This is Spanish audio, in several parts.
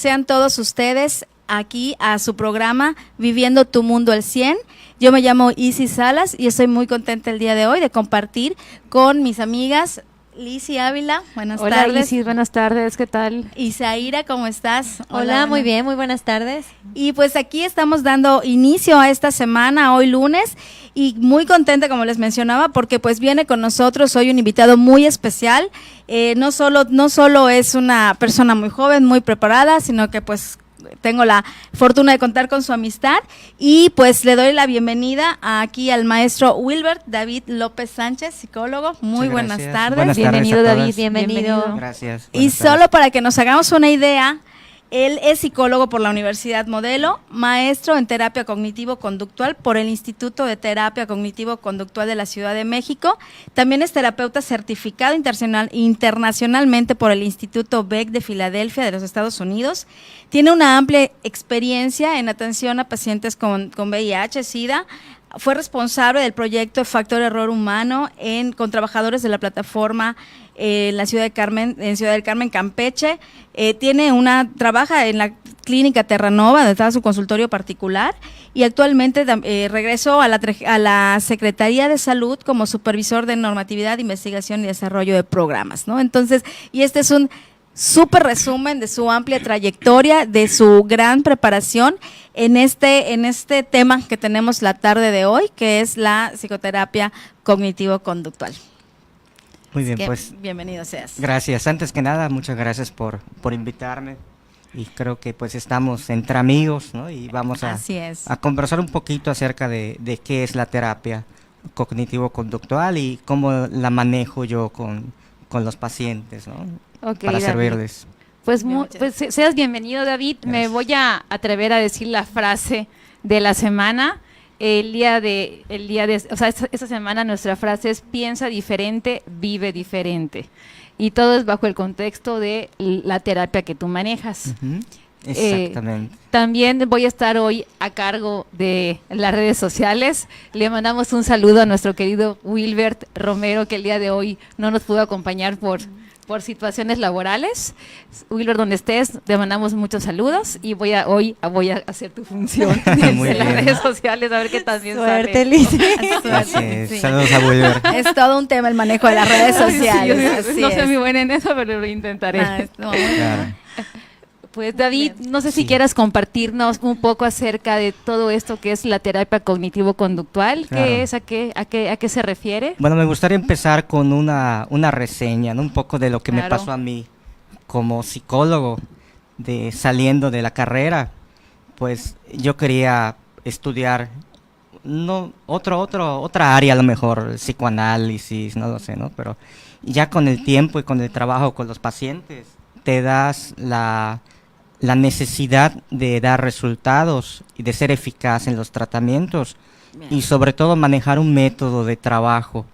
Sean todos ustedes aquí a su programa Viviendo tu Mundo al 100. Yo me llamo Isi Salas y estoy muy contenta el día de hoy de compartir con mis amigas Lizzy Ávila. Buenas tardes. Hola Isis, buenas tardes, ¿qué tal? Isaíra, ¿cómo estás? Hola, muy bien, muy buenas tardes. Y pues aquí estamos dando inicio a esta semana, hoy lunes, y muy contenta, como les mencionaba, porque pues viene con nosotros hoy un invitado muy especial. No solo es una persona muy joven, muy preparada, sino que pues tengo la fortuna de contar con su amistad y pues le doy la bienvenida aquí al maestro Wilbert David López Sánchez, psicólogo. Muy buenas tardes. Buenas bienvenido tardes David, bienvenido. Gracias. Y solo para que nos hagamos una idea, él es psicólogo por la Universidad Modelo, maestro en terapia cognitivo-conductual por el Instituto de Terapia Cognitivo-Conductual de la Ciudad de México. También es terapeuta certificado internacionalmente por el Instituto Beck de Filadelfia de los Estados Unidos. Tiene una amplia experiencia en atención a pacientes con VIH, SIDA. Fue responsable del proyecto Factor Error Humano con trabajadores de la plataforma en la Ciudad del Carmen, Campeche. Trabaja en la clínica Terranova, donde está su consultorio particular, y actualmente regresó a la Secretaría de Salud como supervisor de normatividad, investigación y desarrollo de programas, ¿no? Entonces, y este es un súper resumen de su amplia trayectoria, de su gran preparación en este tema que tenemos la tarde de hoy, que es la psicoterapia cognitivo-conductual. Muy bien, pues bienvenido seas. Gracias. Antes que nada, muchas gracias por invitarme. Y creo que pues estamos entre amigos, ¿no? Y vamos a conversar un poquito acerca de qué es la terapia cognitivo-conductual y cómo la manejo yo con los pacientes, ¿no? Okay, para David. servirles. Pues seas bienvenido, David. Gracias. Me voy a atrever a decir la frase de la semana. Esta semana nuestra frase es: piensa diferente, vive diferente. Y todo es bajo el contexto de la terapia que tú manejas. Uh-huh. Exactamente. También voy a estar hoy a cargo de las redes sociales. Le mandamos un saludo a nuestro querido Wilbert Romero, que el día de hoy no nos pudo acompañar por situaciones laborales. Wilbert, donde estés, te mandamos muchos saludos y hoy voy a hacer tu función en las redes sociales, a ver qué también Suerte, Lizzy. Sí. Saludos a Wilbert. Es todo un tema el manejo de las redes sociales. No soy muy buena en eso, pero lo intentaré. Claro. Pues David, no sé si quieras compartirnos un poco acerca de todo esto que es la terapia cognitivo-conductual. Claro. ¿Qué es? ¿A qué se refiere? Bueno, me gustaría empezar con una reseña, ¿no? Un poco de lo que me pasó a mí como psicólogo, saliendo de la carrera. Pues yo quería estudiar otra área, a lo mejor psicoanálisis, no lo sé, ¿no? Pero ya con el tiempo y con el trabajo con los pacientes, te das la necesidad de dar resultados y de ser eficaz en los tratamientos. Bien. Y sobre todo manejar un método de trabajo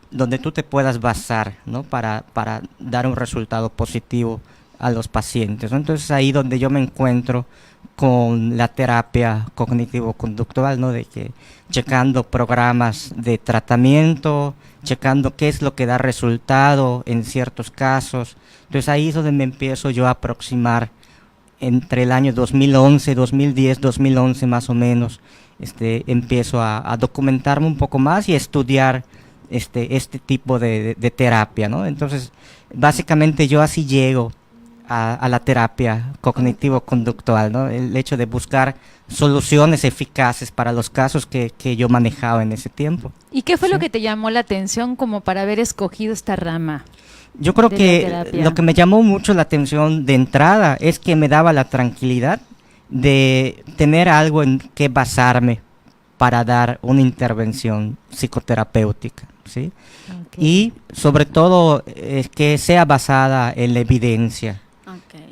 donde tú te puedas basar, ¿no? para dar un resultado positivo a los pacientes, ¿no? Entonces ahí donde yo me encuentro con la terapia cognitivo-conductual, ¿no? De que checando programas de tratamiento, checando qué es lo que da resultado en ciertos casos. Entonces ahí es donde me empiezo yo a aproximar entre el año 2011, 2010, 2011 más o menos. Empiezo a documentarme un poco más y a estudiar este tipo de terapia, ¿no? Entonces básicamente yo así llego a la terapia cognitivo-conductual, ¿no? El hecho de buscar soluciones eficaces para los casos que yo manejaba en ese tiempo. ¿Y qué fue lo que te llamó la atención como para haber escogido esta rama? Yo creo que lo que me llamó mucho la atención de entrada es que me daba la tranquilidad de tener algo en que basarme para dar una intervención psicoterapéutica, ¿sí? Okay. Y sobre todo que sea basada en la evidencia,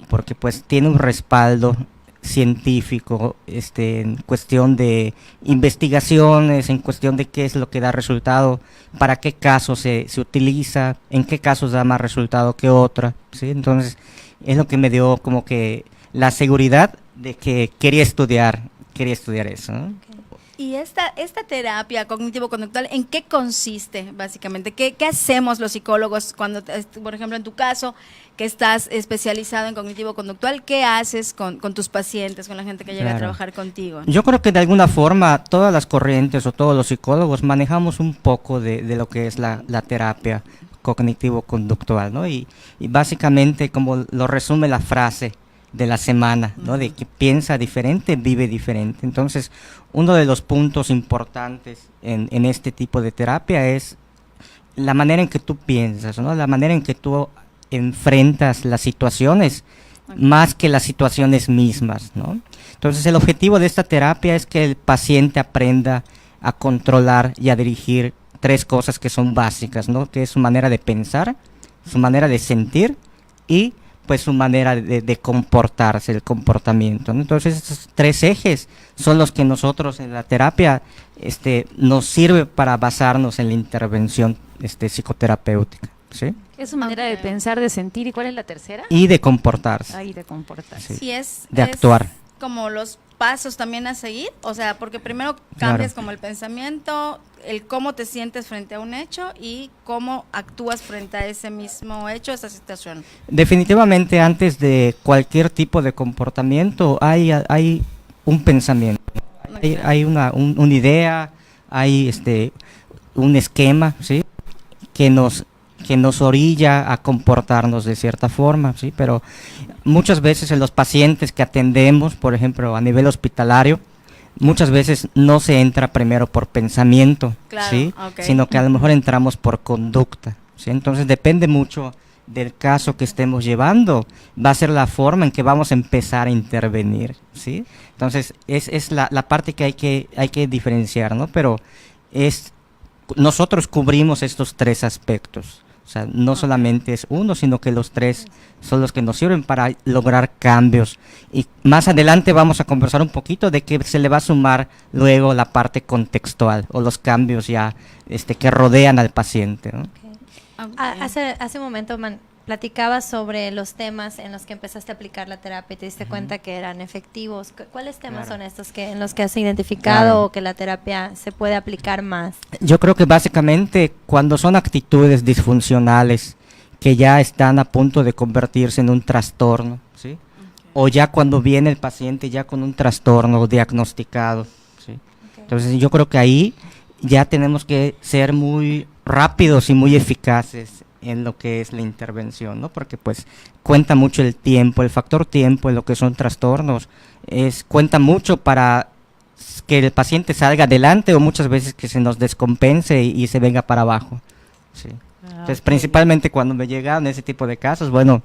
porque pues tiene un respaldo científico en cuestión de investigaciones, en cuestión de qué es lo que da resultado, para qué casos se utiliza, en qué casos da más resultado que otra, ¿sí? Entonces es lo que me dio como que la seguridad de que quería estudiar eso, ¿no? Y esta terapia cognitivo-conductual, ¿en qué consiste básicamente? ¿Qué hacemos los psicólogos cuando, por ejemplo, en tu caso, que estás especializado en cognitivo-conductual, qué haces con tus pacientes, con la gente que llega a Claro. trabajar contigo? Yo creo que de alguna forma todas las corrientes o todos los psicólogos manejamos un poco de lo que es la terapia cognitivo-conductual, ¿no? Y básicamente como lo resume la frase de la semana, ¿no? De que piensa diferente, vive diferente. Entonces, uno de los puntos importantes en este tipo de terapia es la manera en que tú piensas, ¿no? La manera en que tú enfrentas las situaciones más que las situaciones mismas, ¿no? Entonces, el objetivo de esta terapia es que el paciente aprenda a controlar y a dirigir 3 cosas que son básicas, ¿no? Que es su manera de pensar, su manera de sentir y pues su manera de comportarse, el comportamiento, ¿no? Entonces esos 3 ejes son los que nosotros en la terapia nos sirve para basarnos en la intervención psicoterapéutica, ¿sí? Es su manera de Ok. pensar, de sentir. ¿Y cuál es la tercera? Y de comportarse. Ahí, de comportarse. Sí. Sí, es De actuar. como los pasos también a seguir, o sea, porque primero cambias como el pensamiento, el cómo te sientes frente a un hecho y cómo actúas frente a ese mismo hecho, esa situación. Definitivamente antes de cualquier tipo de comportamiento hay un pensamiento, hay una idea, hay un esquema, ¿sí? que nos orilla a comportarnos de cierta forma, ¿sí? Pero muchas veces en los pacientes que atendemos, por ejemplo, a nivel hospitalario, muchas veces no se entra primero por pensamiento, Claro, ¿sí? ok. Sino que a lo mejor entramos por conducta, ¿sí? Entonces depende mucho del caso que estemos llevando, va a ser la forma en que vamos a empezar a intervenir, ¿sí? Entonces es la parte que hay que diferenciar, ¿no? Pero nosotros cubrimos estos 3 aspectos. O sea, no solamente es uno, sino que los 3 son los que nos sirven para lograr cambios. Y más adelante vamos a conversar un poquito de que se le va a sumar luego la parte contextual o los cambios ya que rodean al paciente, ¿no? Ok. Hace un momento platicabas sobre los temas en los que empezaste a aplicar la terapia y te diste cuenta que eran efectivos. ¿Cuáles temas Claro. son estos en los que has identificado Claro. o que la terapia se puede aplicar más? Yo creo que básicamente cuando son actitudes disfuncionales que ya están a punto de convertirse en un trastorno, ¿sí? O ya cuando viene el paciente ya con un trastorno diagnosticado, ¿sí? Entonces yo creo que ahí ya tenemos que ser muy rápidos y muy eficaces en lo que es la intervención, ¿no? Porque pues cuenta mucho el tiempo, el factor tiempo en lo que son trastornos, cuenta mucho para que el paciente salga adelante o muchas veces que se nos descompense y se venga para abajo, sí. Entonces, principalmente cuando me llegan ese tipo de casos, bueno,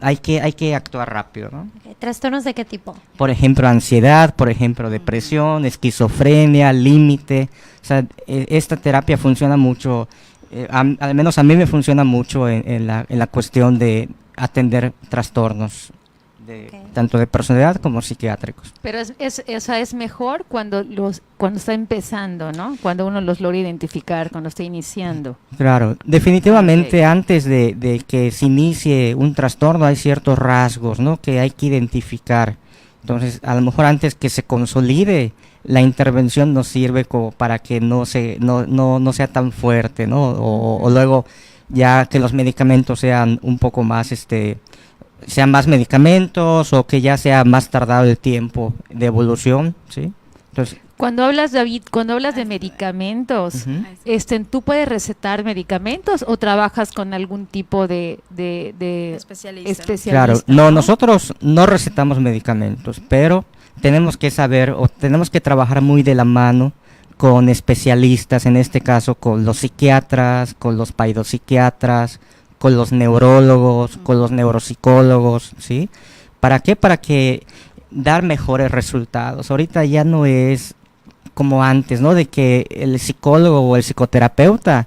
hay que actuar rápido, ¿no? Ok. ¿Trastornos de qué tipo? Por ejemplo, ansiedad, por ejemplo, depresión, esquizofrenia, límite. O sea, esta terapia funciona mucho, al menos a mí me funciona mucho en la cuestión de atender trastornos, Ok. tanto de personalidad como psiquiátricos. Pero es mejor cuando está empezando, ¿no? Cuando uno los logra identificar, cuando está iniciando. Claro, definitivamente Ok. antes de que se inicie un trastorno hay ciertos rasgos, ¿no? Que hay que identificar. Entonces, a lo mejor antes que se consolide, la intervención nos sirve como para que no sea tan fuerte, ¿no? O luego ya que los medicamentos sean un poco más, sean más medicamentos o que ya sea más tardado el tiempo de evolución, ¿sí? Entonces, Cuando hablas, David, de medicamentos, ujú. ¿tú puedes recetar medicamentos o trabajas con algún tipo de Especialista. especialista? Claro, no, nosotros no recetamos medicamentos, pero tenemos que saber o tenemos que trabajar muy de la mano con especialistas, en este caso con los psiquiatras, con los paidopsiquiatras, con los neurólogos, con los neuropsicólogos, ¿sí? ¿Para qué? Para que dar mejores resultados. Ahorita ya no es como antes, ¿no? De que el psicólogo o el psicoterapeuta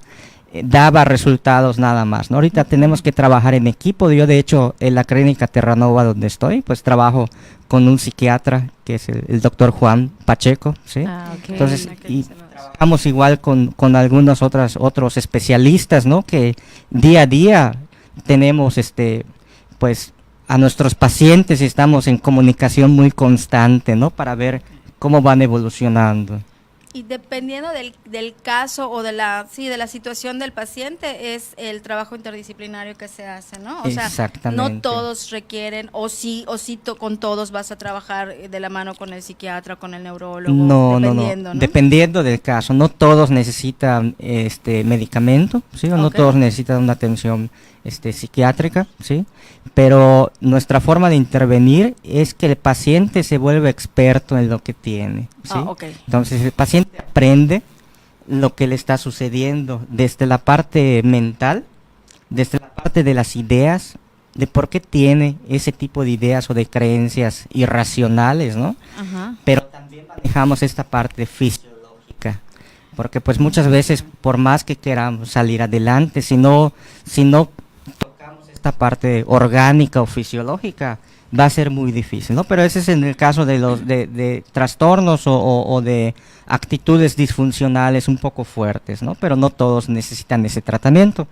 daba resultados nada más, ¿no? Ahorita tenemos que trabajar en equipo. Yo, de hecho, en la clínica Terranova donde estoy, pues trabajo con un psiquiatra, que es el doctor Juan Pacheco, ¿sí? Ah, ok. Entonces, y trabajamos igual con algunos otros especialistas, ¿no? Que día a día tenemos, pues, a nuestros pacientes y estamos en comunicación muy constante, ¿no? Para ver cómo van evolucionando. Y dependiendo del caso o de la situación del paciente, es el trabajo interdisciplinario que se hace, ¿no? O sea, Exactamente. no todos requieren, con todos vas a trabajar de la mano con el psiquiatra, con el neurólogo, No, dependiendo, ¿no? Dependiendo del caso. No todos necesitan medicamento, ¿sí? O no Ok. todos necesitan una atención psiquiátrica, ¿sí? Pero nuestra forma de intervenir es que el paciente se vuelve experto en lo que tiene, ¿sí? Ah, ok. Entonces el paciente aprende lo que le está sucediendo desde la parte mental, desde la parte de las ideas, de por qué tiene ese tipo de ideas o de creencias irracionales, ¿no? Ajá. Pero también manejamos esta parte fisiológica, porque pues muchas veces por más que queramos salir adelante, si no tocamos esta parte orgánica o fisiológica, va a ser muy difícil, ¿no? Pero ese es en el caso de los de trastornos o de actitudes disfuncionales un poco fuertes, ¿no? Pero no todos necesitan ese tratamiento.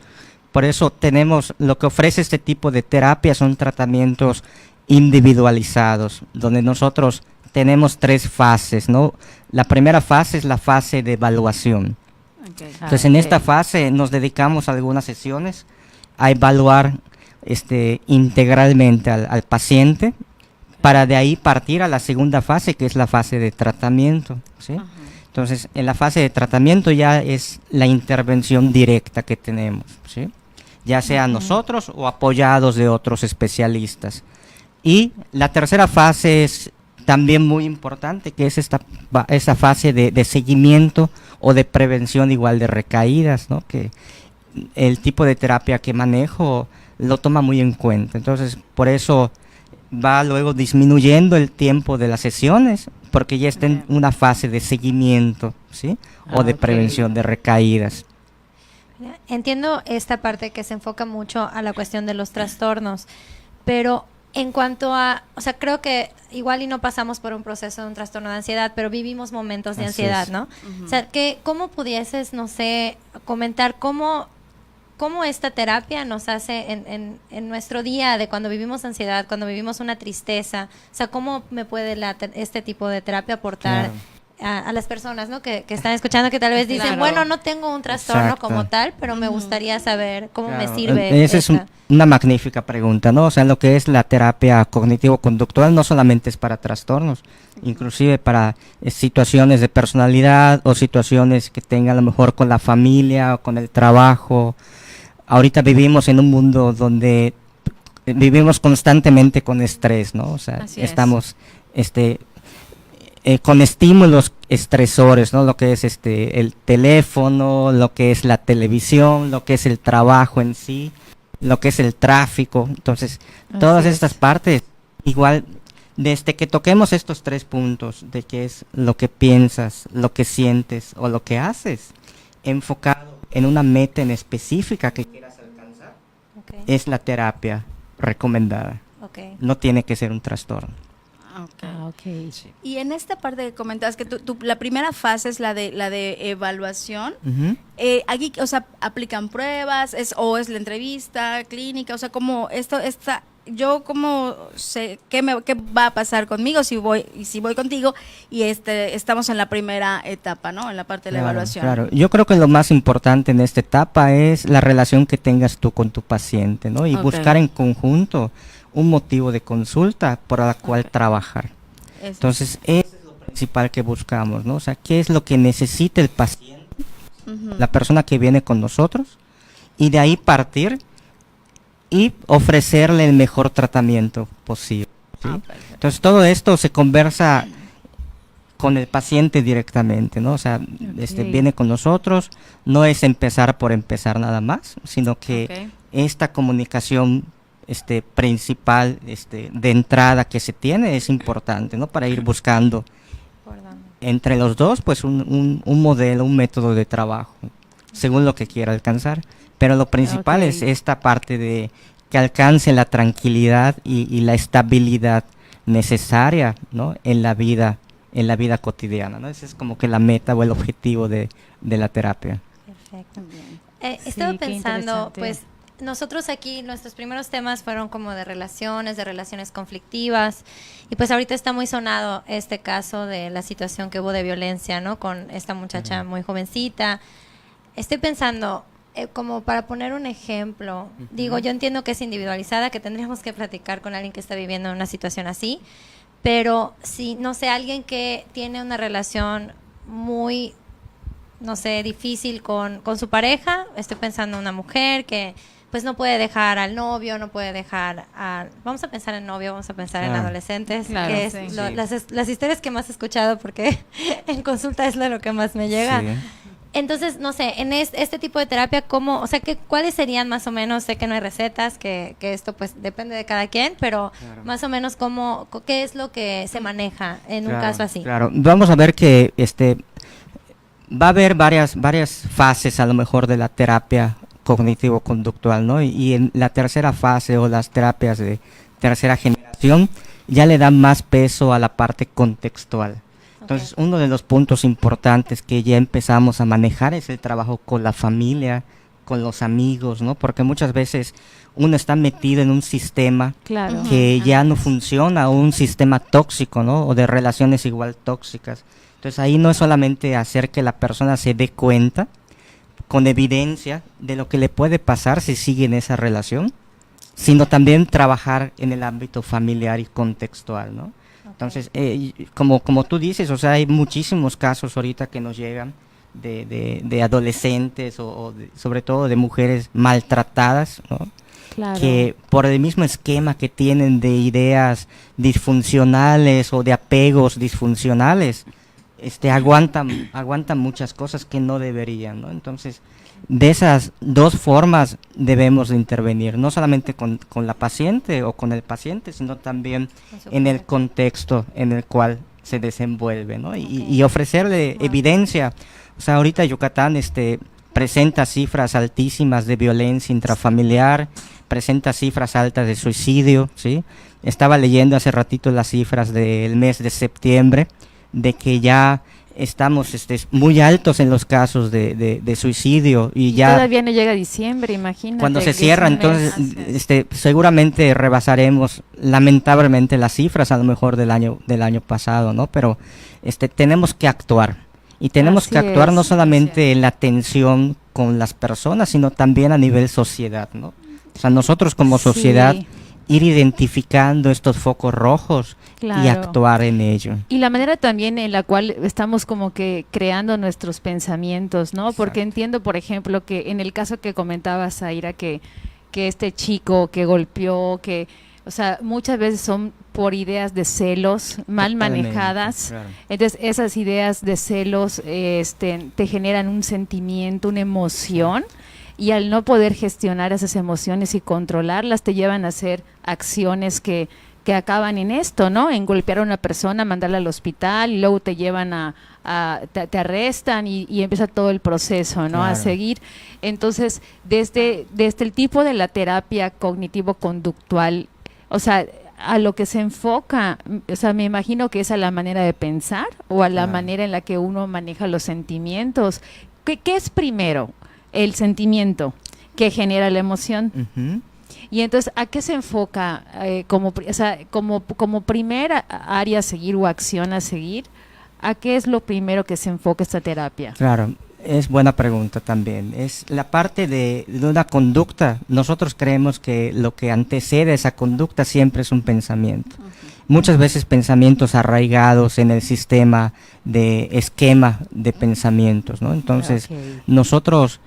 Por eso tenemos, lo que ofrece este tipo de terapia son tratamientos individualizados, donde nosotros tenemos 3 fases, ¿no? La primera fase es la fase de evaluación. Ok. Entonces, en esta fase nos dedicamos a algunas sesiones a evaluar integralmente al paciente, para de ahí partir a la segunda fase, que es la fase de tratamiento, ¿sí? Ajá. Entonces, en la fase de tratamiento ya es la intervención directa que tenemos, ¿sí? Ya sea nosotros o apoyados de otros especialistas. Y la tercera fase es también muy importante, que es esta fase de seguimiento o de prevención igual de recaídas, ¿no? Que el tipo de terapia que manejo lo toma muy en cuenta. Entonces, por eso va luego disminuyendo el tiempo de las sesiones, porque ya está en una fase de seguimiento, ¿sí? O de Ok. prevención de recaídas. Entiendo esta parte que se enfoca mucho a la cuestión de los trastornos, pero en cuanto a, o sea, creo que igual y no pasamos por un proceso de un trastorno de ansiedad, pero vivimos momentos de Así ansiedad, es. ¿no? O sea, ¿cómo pudieses, no sé, comentar cómo esta terapia nos hace en nuestro día de cuando vivimos ansiedad, cuando vivimos una tristeza? O sea, ¿cómo me puede este tipo de terapia aportar a las personas, ¿no? que están escuchando, que tal vez dicen, Claro. bueno, no tengo un trastorno Exacto. como tal, pero me gustaría saber cómo me Claro, sirve esa es esta. una magnífica pregunta, ¿no? O sea, lo que es la terapia cognitivo-conductual no solamente es para trastornos, inclusive para situaciones de personalidad o situaciones que tengan a lo mejor con la familia o con el trabajo. Ahorita vivimos en un mundo donde vivimos constantemente con estrés, ¿no? O sea, Así es. estamos con estímulos estresores, ¿no? Lo que es el teléfono, lo que es la televisión, lo que es el trabajo en sí, lo que es el tráfico. Entonces, todas Así es. estas partes, igual, desde que toquemos estos 3 puntos, de que es lo que piensas, lo que sientes o lo que haces, enfocado en una meta en específica que quieras alcanzar, Ok, es la terapia recomendada. ok. No tiene que ser un trastorno. Ok. Ah, ok. Y en esta parte que comentabas que la primera fase es la de evaluación. Ujú. Aquí, o sea, aplican pruebas, o es la entrevista clínica, o sea, como yo cómo sé qué va a pasar conmigo si voy contigo y estamos en la primera etapa, ¿no? En la parte de la Claro, evaluación. claro. Yo creo que lo más importante en esta etapa es la relación que tengas tú con tu paciente, ¿no? Y Ok. buscar en conjunto un motivo de consulta por la cual Ok. trabajar. Eso. Entonces, eso es lo principal que buscamos, ¿no? O sea, ¿qué es lo que necesita el paciente, Ujú. la persona que viene con nosotros? Y de ahí partir y ofrecerle el mejor tratamiento posible, ¿sí? Ah, perfecto. Entonces, todo esto se conversa con el paciente directamente, ¿no? O sea, viene con nosotros, no es empezar por empezar nada más, sino que Ok. esta comunicación principal de entrada que se tiene es importante, ¿no? Para ir buscando entre los dos, pues un modelo, un método de trabajo, según lo que quiera alcanzar. Pero lo principal Ok. es esta parte de que alcance la tranquilidad y la estabilidad necesaria, ¿no? En la vida cotidiana, ¿no? Ese es como que la meta o el objetivo de la terapia. Perfecto. Bien. Estaba Sí, qué pensando, interesante. pues, nosotros aquí, nuestros primeros temas fueron como de relaciones conflictivas, y pues ahorita está muy sonado este caso de la situación que hubo de violencia, ¿no? Con esta muchacha muy jovencita. Estoy pensando, como para poner un ejemplo, digo, yo entiendo que es individualizada, que tendríamos que platicar con alguien que está viviendo una situación así, pero si, no sé, alguien que tiene una relación muy, no sé, difícil con su pareja, estoy pensando en una mujer que pues no puede dejar al novio, no puede dejar vamos a pensar en novio, vamos a pensar en adolescentes, Claro, que es sí. las historias que más he escuchado, porque en consulta es lo que más me llega. Sí. Entonces, no sé, en este tipo de terapia, ¿cómo, o sea, cuáles serían más o menos? Sé que no hay recetas, que esto pues depende de cada quien, pero Claro. más o menos qué es lo que se maneja en un Claro, caso así. Claro, vamos a ver que va a haber varias fases a lo mejor de la terapia cognitivo-conductual, ¿no? Y en la tercera fase o las terapias de tercera generación ya le dan más peso a la parte contextual. Entonces, uno de los puntos importantes que ya empezamos a manejar es el trabajo con la familia, con los amigos, ¿no? Porque muchas veces uno está metido en un sistema Claro. que ya no funciona, o un sistema tóxico, ¿no? O de relaciones igual tóxicas. Entonces ahí no es solamente hacer que la persona se dé cuenta con evidencia de lo que le puede pasar si sigue en esa relación, sino también trabajar en el ámbito familiar y contextual, ¿no? Entonces, como tú dices, o sea, hay muchísimos casos ahorita que nos llegan de adolescentes sobre todo de mujeres maltratadas, ¿no? Claro. Que por el mismo esquema que tienen de ideas disfuncionales o de apegos disfuncionales, aguantan muchas cosas que no deberían, ¿no? Entonces, de esas dos formas debemos de intervenir, no solamente con la paciente o con el paciente, sino también en el contexto en el cual se desenvuelve, ¿no? Y ofrecerle evidencia. O sea, ahorita Yucatán presenta cifras altísimas de violencia intrafamiliar, presenta cifras altas de suicidio, ¿sí? Estaba leyendo hace ratito las cifras del mes de septiembre, de que ya estamos muy altos en los casos de suicidio y ya Todavía no llega diciembre, imagínate. cuando se que es cierra, un entonces mes. seguramente rebasaremos lamentablemente las cifras a lo mejor del año pasado, ¿no? Pero tenemos que actuar y tenemos Así que actuar es, no así solamente en la atención con las personas, sino también a nivel sociedad, ¿no? O sea, nosotros como sociedad Sí. ir identificando estos focos rojos y Claro. actuar en ello. Y la manera también en la cual estamos como que creando nuestros pensamientos, ¿no? Porque Exacto. entiendo, por ejemplo, que en el caso que comentabas, Zaira, que este chico que golpeó, o sea, muchas veces son por ideas de celos mal Totalmente, manejadas. claro. Entonces, esas ideas de celos te generan un sentimiento, una emoción, y al no poder gestionar esas emociones y controlarlas, te llevan a hacer acciones que acaban en esto, ¿no? En golpear a una persona, mandarla al hospital, y luego te llevan te arrestan y empieza todo el proceso, ¿no? A Claro. seguir. Entonces, desde el tipo de la terapia cognitivo-conductual, o sea, a lo que se enfoca, o sea, me imagino que es a la manera de pensar o a la Claro. manera en la que uno maneja los sentimientos. ¿Qué es primero? El sentimiento que genera la emoción. Ujú. Y entonces, ¿a qué se enfoca como primera área a seguir o acción a seguir? ¿A qué es lo primero que se enfoca esta terapia? Claro, es buena pregunta también. Es la parte de una conducta. Nosotros creemos que lo que antecede a esa conducta siempre es un pensamiento. Muchas veces pensamientos arraigados en el sistema de esquema de pensamientos, ¿no? Entonces, Ok. nosotros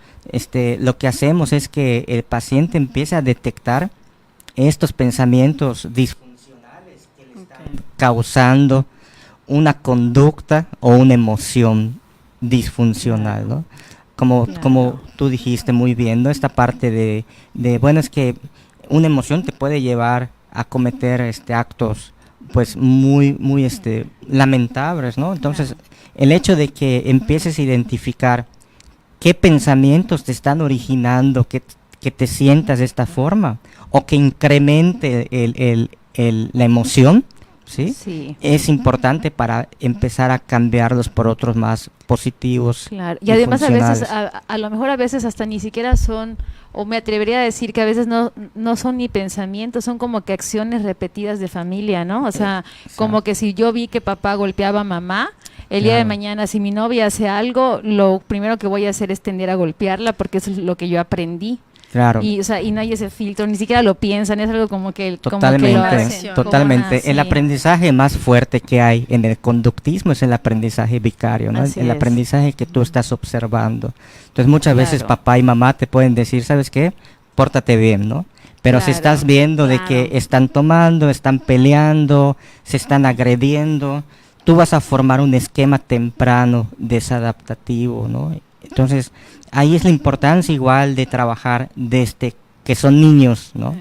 lo que hacemos es que el paciente empiece a detectar estos pensamientos disfuncionales que le están causando una conducta o una emoción disfuncional, ¿no? Como tú dijiste muy bien, ¿no? Esta parte de bueno, es que una emoción te puede llevar a cometer actos pues muy lamentables, ¿no? Entonces, el hecho de que empieces a identificar qué pensamientos te están originando que te sientas de esta forma o que incremente la emoción, ¿sí? Sí. Es importante para empezar a cambiarlos por otros más positivos. Claro, y además a veces, funcionales. a lo mejor a veces hasta ni siquiera son, o me atrevería a decir que a veces no son ni pensamientos, son como que acciones repetidas de familia, ¿no? O sea, como que si yo vi que papá golpeaba a mamá, el día de Claro. mañana si mi novia hace algo, lo primero que voy a hacer es tender a golpearla porque eso es lo que yo aprendí. Claro. Y, o sea, y no hay ese filtro, ni siquiera lo piensan, es algo como que Totalmente, lo hacen. totalmente. como- El sí. aprendizaje más fuerte que hay en el conductismo es el aprendizaje vicario, ¿no? Así El es. aprendizaje que tú estás observando. Entonces muchas veces Claro. papá y mamá te pueden decir, ¿sabes qué? Pórtate bien, ¿no? Pero si Claro, estás viendo de claro. que están tomando, están peleando, se están agrediendo, tú vas a formar un esquema temprano desadaptativo, ¿no? Entonces, ahí es la importancia igual de trabajar desde que son niños, ¿no?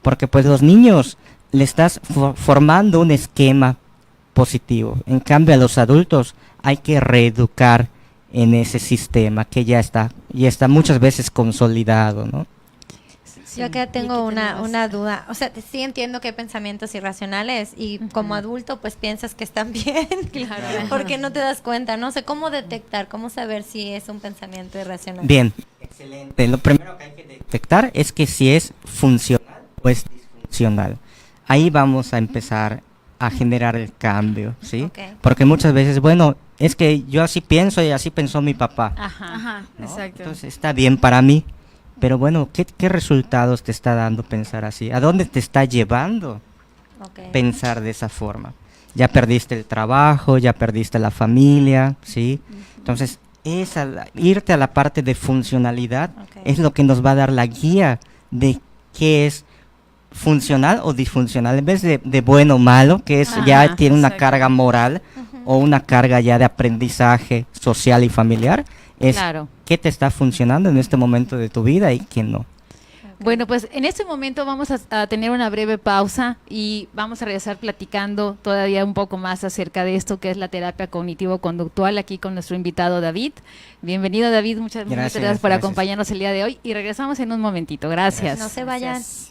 Porque pues los niños le estás formando un esquema positivo. En cambio a los adultos hay que reeducar en ese sistema que ya está muchas veces consolidado, ¿no? Yo acá tengo ¿Y qué tenemos? una duda. O sea, sí entiendo que hay pensamientos irracionales y como adulto pues piensas que están bien. Claro. Porque no te das cuenta. No sé cómo detectar, cómo saber si es un pensamiento irracional. Bien, excelente. Lo primero que hay que detectar es que si es funcional o es disfuncional. Ahí vamos a empezar a generar el cambio, ¿sí? Ok. Porque muchas veces, bueno, es que yo así pienso y así pensó mi papá. Ajá. Ajá, ¿no? exacto. Entonces está bien para mí, pero bueno, ¿qué resultados te está dando pensar así? ¿A dónde te está llevando Ok. pensar de esa forma? Ya perdiste el trabajo, ya perdiste la familia, ¿sí? Entonces, irte a la parte de funcionalidad Ok. es lo que nos va a dar la guía de qué es funcional o disfuncional, en vez de bueno o malo, que es ya Ajá, tiene una exacto. carga moral o una carga ya de aprendizaje social y familiar, es Claro. qué te está funcionando en este momento de tu vida y qué no. Bueno, pues en este momento vamos a tener una breve pausa y vamos a regresar platicando todavía un poco más acerca de esto que es la terapia cognitivo-conductual aquí con nuestro invitado David. Bienvenido David, muchas Gracias, gracias por gracias. acompañarnos el día de hoy y regresamos en un momentito. Gracias. No se vayan. Gracias.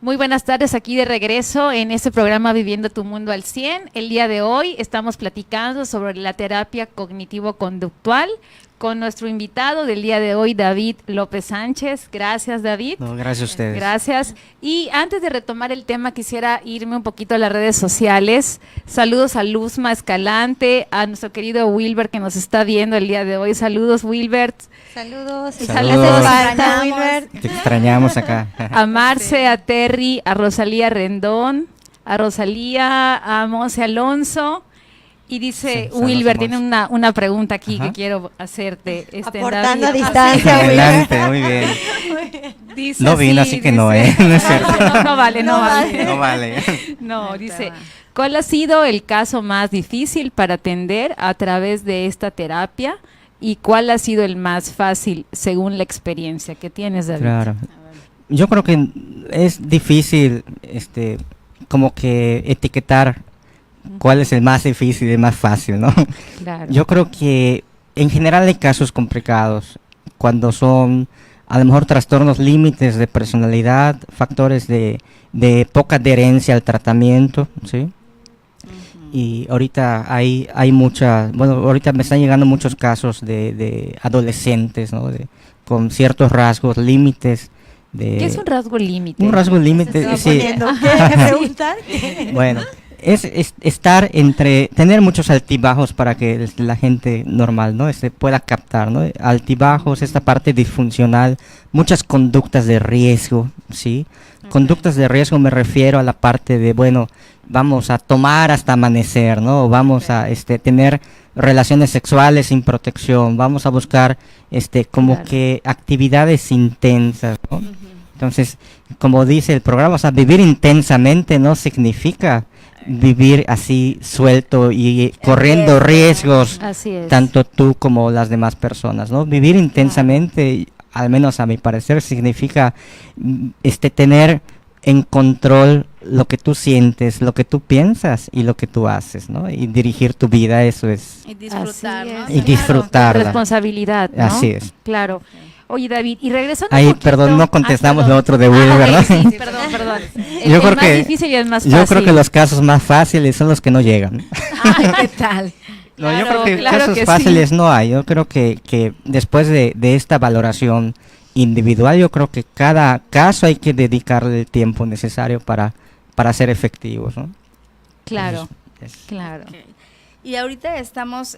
Muy buenas tardes, aquí de regreso en este programa Viviendo tu Mundo al 100. El día de hoy estamos platicando sobre la terapia cognitivo-conductual con nuestro invitado del día de hoy, David López Sánchez. Gracias, David. No, gracias a ustedes. Gracias. Y antes de retomar el tema, quisiera irme un poquito a las redes sociales. Saludos a Luzma Escalante, a nuestro querido Wilbert que nos está viendo el día de hoy. Saludos, Wilbert. Saludos. Saludos. Hace falta, Extrañamos. Wilbert. Te extrañamos acá. A Marce, a Terry, a Rosalía Rendón, a Monse Alonso. Y dice Sí, son Wilber, los tiene amores. una pregunta aquí Ajá. que quiero hacerte. Aportando a David. distancia, Adelante, muy bien. Dice No vino, así que no, dice- no es cierto. No vale, no vale. No vale. No, dice, ¿cuál ha sido el caso más difícil para atender a través de esta terapia y cuál ha sido el más fácil según la experiencia que tienes, David? Claro. Yo creo que es difícil, como que etiquetar cuál es el más difícil y el más fácil, ¿no? Claro. Yo creo que en general hay casos complicados cuando son a lo mejor trastornos límites de personalidad, factores de poca adherencia al tratamiento, ¿sí? Y ahorita hay ahorita me están llegando muchos casos de adolescentes, ¿no? Con ciertos rasgos, límites. ¿Qué es un rasgo límite? Un rasgo límite, sí. ¿Qué preguntar? Bueno, es tener muchos altibajos para que la gente normal, ¿no? Pueda captar, ¿no? Altibajos, esta parte disfuncional, muchas conductas de riesgo, ¿sí? Conductas de riesgo me refiero a la parte de, bueno, vamos a tomar hasta amanecer, ¿no? O vamos a tener relaciones sexuales sin protección, vamos a buscar como Claro. que actividades intensas, ¿no? Entonces, como dice el programa, o sea, vivir intensamente no significa vivir así suelto y corriendo riesgos, Así es. tanto tú como las demás personas, ¿no? Vivir intensamente, al menos a mi parecer, significa tener en control lo que tú sientes, lo que tú piensas y lo que tú haces, ¿no? Y dirigir tu vida, eso es. Y disfrutar, Así ¿no? es. Y Claro. disfrutarla. Responsabilidad, ¿no? Así es. Claro. Oye, David, y regresando un Ahí, poquito- perdón, no contestamos perdón. lo otro de Will, ok, ¿verdad? sí, perdón. Yo El creo más que- difícil y el más fácil. Yo creo que los casos más fáciles son los que no llegan. Ay, ¿qué tal? No, yo Claro, creo que claro casos que sí. fáciles no hay. Yo creo que después de esta valoración individual, yo creo que cada caso hay que dedicarle el tiempo necesario para ser efectivos, ¿no? Claro, Entonces, claro. Ok. Y ahorita estamos,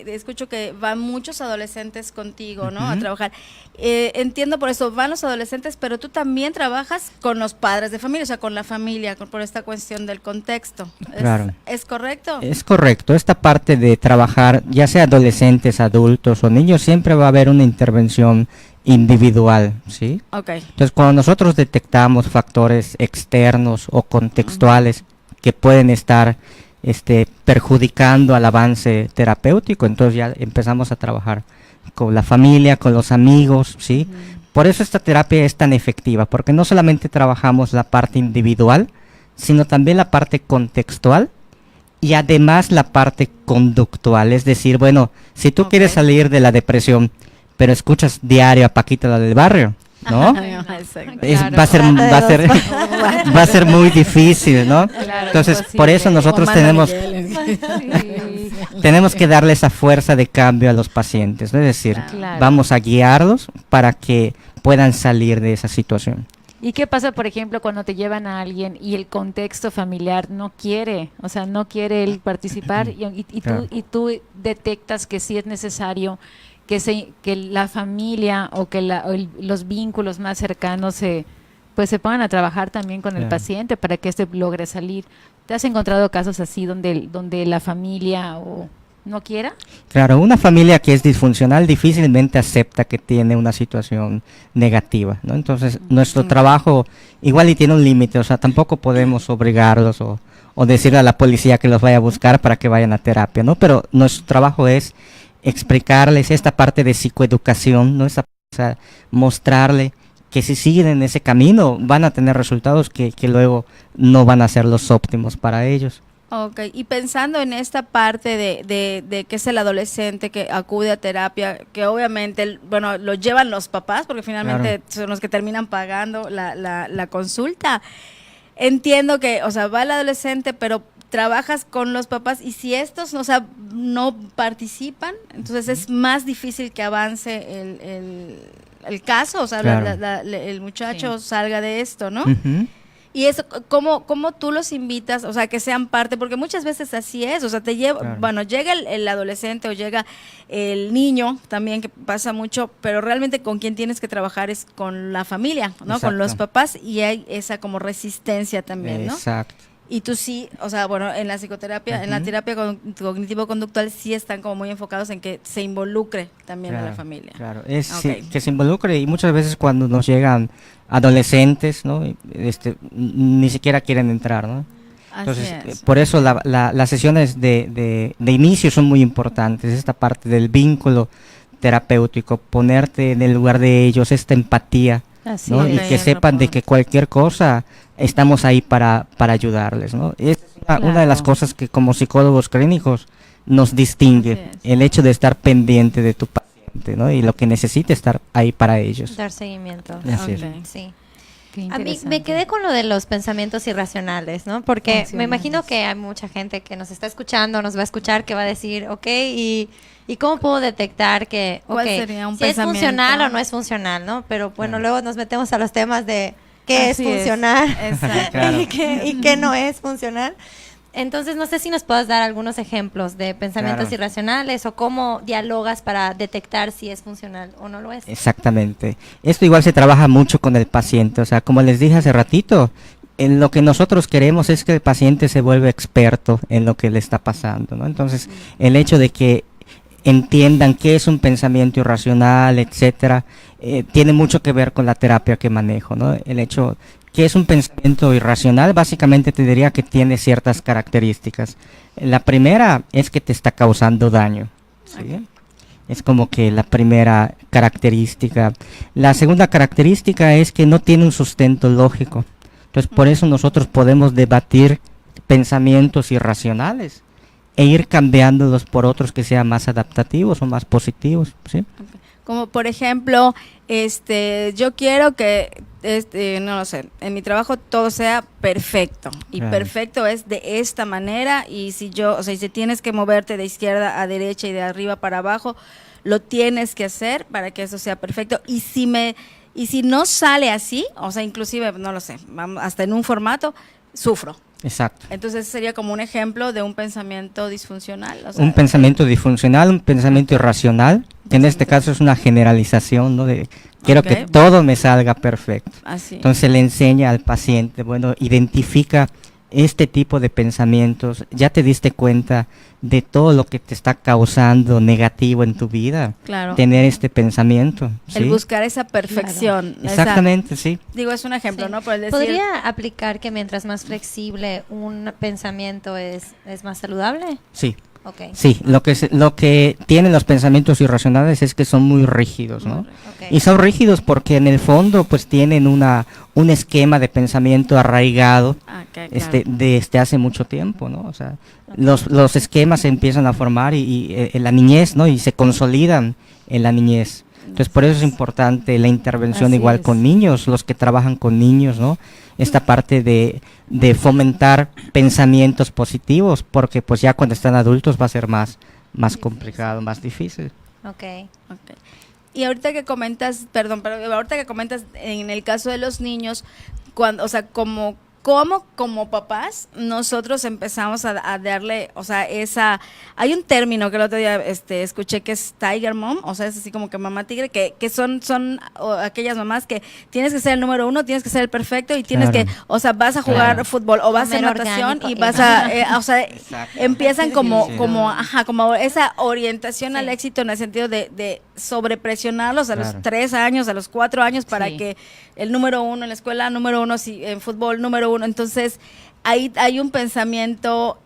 escucho que van muchos adolescentes contigo, ¿no? A Ujú. trabajar. Entiendo por eso, van los adolescentes, pero tú también trabajas con los padres de familia, o sea, con la familia, por esta cuestión del contexto. Claro. ¿Es correcto? Es correcto, esta parte de trabajar, ya sea adolescentes, adultos o niños, siempre va a haber una intervención individual, ¿sí? Ok. Entonces, cuando nosotros detectamos factores externos o contextuales que pueden estar perjudicando al avance terapéutico, entonces ya empezamos a trabajar con la familia, con los amigos, ¿sí? Por eso esta terapia es tan efectiva, porque no solamente trabajamos la parte individual, sino también la parte contextual y además la parte conductual. Es decir, bueno, si tú quieres salir de la depresión, pero escuchas diario a Paquita la del barrio, ¿no? Exacto. Claro. Va a ser muy difícil, ¿no? Claro, Entonces, imposible. por eso nosotros tenemos Sí. tenemos que darle esa fuerza de cambio a los pacientes, ¿no? Es decir, Claro. vamos a guiarlos para que puedan salir de esa situación. ¿Y qué pasa, por ejemplo, cuando te llevan a alguien y el contexto familiar no quiere, o sea, no quiere él participar Claro. y tú detectas que sí es necesario que la familia o que los vínculos más cercanos se pongan a trabajar también con el Claro. paciente para que éste logre salir? ¿Te has encontrado casos así donde la familia o no quiera? Claro, una familia que es disfuncional difícilmente acepta que tiene una situación negativa, ¿no? Entonces, nuestro trabajo igual y tiene un límite, o sea, tampoco podemos obligarlos o decirle a la policía que los vaya a buscar para que vayan a terapia, ¿no? Pero nuestro trabajo es explicarles esta parte de psicoeducación, ¿no? O sea, mostrarle que si siguen en ese camino van a tener resultados que luego no van a ser los óptimos para ellos. Ok, y pensando en esta parte de que es el adolescente que acude a terapia, que obviamente, bueno, lo llevan los papás, porque finalmente son los que terminan pagando la consulta. Entiendo que, o sea, va el adolescente, pero trabajas con los papás y si estos, o sea, no participan, entonces es más difícil que avance el caso, o sea, Claro. el muchacho salga de esto, ¿no? Ujú. Y eso, ¿cómo tú los invitas, o sea, que sean parte? Porque muchas veces así es, o sea, Claro. bueno, llega el adolescente o llega el niño también, que pasa mucho, pero realmente con quien tienes que trabajar es con la familia, ¿no? Con los Exacto. papás y hay esa como resistencia también, ¿no? Exacto. Y tú sí, o sea, bueno, en la psicoterapia, en la terapia cognitivo-conductual sí están como muy enfocados en que se involucre también a la familia. Claro, es Ok. que se involucre, y muchas veces cuando nos llegan adolescentes, ¿no? Ni siquiera quieren entrar, ¿no? Entonces, Así es. por eso las sesiones de inicio son muy importantes, esta parte del vínculo terapéutico, ponerte en el lugar de ellos, esta empatía, Así ¿no? es. Y Ok, que sepan de reporte. que cualquier cosa estamos ahí para ayudarles, ¿no? Es una de las Claro. cosas que como psicólogos clínicos nos distingue, Así es. el hecho de estar pendiente de tu paciente, ¿no? Y lo que necesite estar ahí para ellos. Dar seguimiento. Así es. Ok. Sí. Qué A mí me interesante. quedé con lo de los pensamientos irracionales, ¿no? Porque me imagino que hay mucha gente que nos está escuchando, nos va a escuchar, que va a decir, ok, ¿y cómo puedo detectar que, ¿Cuál ok, sería un si es pensamiento? funcional o no es funcional, ¿no? Pero bueno, Claro. luego nos metemos a los temas de qué es Así es. funcional Exacto. Claro. y qué no es funcional. Entonces, no sé si nos puedas dar algunos ejemplos de pensamientos Claro. irracionales o cómo dialogas para detectar si es funcional o no lo es. Exactamente. Esto igual se trabaja mucho con el paciente, o sea, como les dije hace ratito, en lo que nosotros queremos es que el paciente se vuelva experto en lo que le está pasando, ¿no? Entonces, el hecho de que entiendan qué es un pensamiento irracional, etcétera, tiene mucho que ver con la terapia que manejo, ¿no? El hecho que es un pensamiento irracional, básicamente te diría que tiene ciertas características. La primera es que te está causando daño, ¿sí? Es como que la primera característica. La segunda característica es que no tiene un sustento lógico. Entonces, por eso nosotros podemos debatir pensamientos irracionales e ir cambiándolos por otros que sean más adaptativos o más positivos, ¿sí? Como por ejemplo, yo quiero que, no lo sé, en mi trabajo todo sea perfecto. Y Claro. perfecto es de esta manera. Y si o sea, y si tienes que moverte de izquierda a derecha y de arriba para abajo, lo tienes que hacer para que eso sea perfecto. Y si no sale así, o sea, inclusive, no lo sé, hasta en un formato, sufro. Exacto. Entonces sería como un ejemplo de un pensamiento disfuncional. O sea, Un pensamiento disfuncional, un pensamiento irracional, que en este caso es una generalización, ¿no? De quiero que Ok. todo me salga perfecto. así. Entonces le enseña al paciente, bueno, identifica este tipo de pensamientos, ya te diste cuenta de todo lo que te está causando negativo en tu vida, Claro. tener este pensamiento, ¿sí? El buscar esa perfección. Exactamente, sí. Digo, es un ejemplo, Sí. ¿no? Por el decir, ¿Podría aplicar que mientras más flexible un pensamiento es más saludable? Sí, Ok. sí, lo que tienen los pensamientos irracionales es que son muy rígidos, ¿no? Ok. Y son rígidos porque en el fondo pues tienen un esquema de pensamiento arraigado claro. desde hace mucho tiempo, ¿no? O sea, los esquemas se empiezan a formar en la niñez, ¿no? Y se consolidan en la niñez. Entonces, por eso es importante la intervención Así igual es. con niños, los que trabajan con niños, ¿no? Esta parte de fomentar pensamientos positivos, porque pues ya cuando están adultos va a ser más complicado, más difícil. Ok. Ok. Y ahorita que comentas, perdón, pero ahorita que comentas en el caso de los niños, cuando, o sea, como papás, nosotros empezamos a darle, o sea, hay un término que el otro día escuché que es Tiger Mom, o sea, es así como que mamá tigre, que son aquellas mamás que tienes que ser el número uno, tienes que ser el perfecto y tienes Claro. que, o sea, vas a jugar Claro. fútbol o vas a hacer Comer natación orgánico y y vas o sea, empiezan como esa orientación al Sí. éxito en el sentido de sobrepresionarlos a los Claro. 3 años, a los 4 años para Sí. que el número uno en la escuela, número uno en fútbol, número uno. Entonces, ahí hay un pensamiento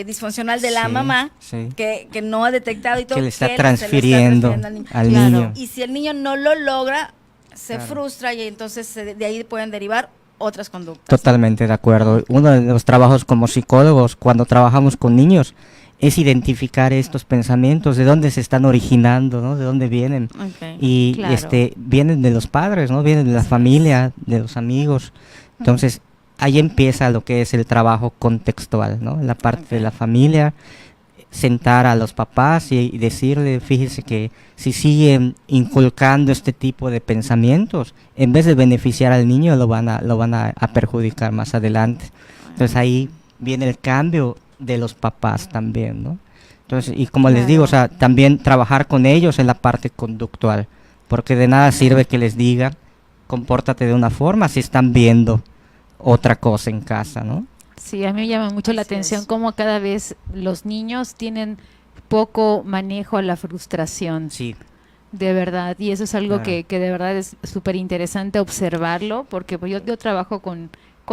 disfuncional de la Sí, mamá sí. que no ha detectado y todo. Que le está se lo transfiriendo al niño. al Claro. niño. Y si el niño no lo logra, se Claro. frustra y entonces de ahí pueden derivar otras conductas. Totalmente de acuerdo. Uno de los trabajos como psicólogos, cuando trabajamos con niños, es identificar estos pensamientos, de dónde se están originando, ¿no? De dónde vienen. Ok. Y Claro. vienen de los padres, ¿no? Vienen de la familia, de los amigos. Entonces, ahí empieza lo que es el trabajo contextual, ¿no? La parte de la familia, sentar a los papás y decirle, fíjese que si siguen inculcando este tipo de pensamientos, en vez de beneficiar al niño, lo van a perjudicar más adelante. Entonces ahí viene el cambio de los papás también, ¿no? Entonces, y como les digo, o sea, también trabajar con ellos en la parte conductual, porque de nada sirve que les diga, compórtate de una forma si están viendo otra cosa en casa, ¿no? Sí, a mí me llama mucho la Así atención es. cómo cada vez los niños tienen poco manejo a la frustración. Sí, De verdad, y eso es algo Claro. que de verdad es súper interesante observarlo, porque pues yo trabajo con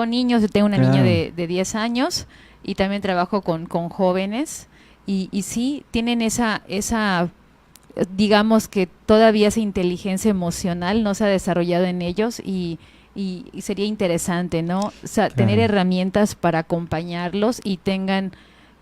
niños, yo tengo una niña Claro. de 10 años y también trabajo con jóvenes, y sí tienen digamos que todavía esa inteligencia emocional no se ha desarrollado en ellos y sería interesante, ¿no? O sea, tener Claro. herramientas para acompañarlos y tengan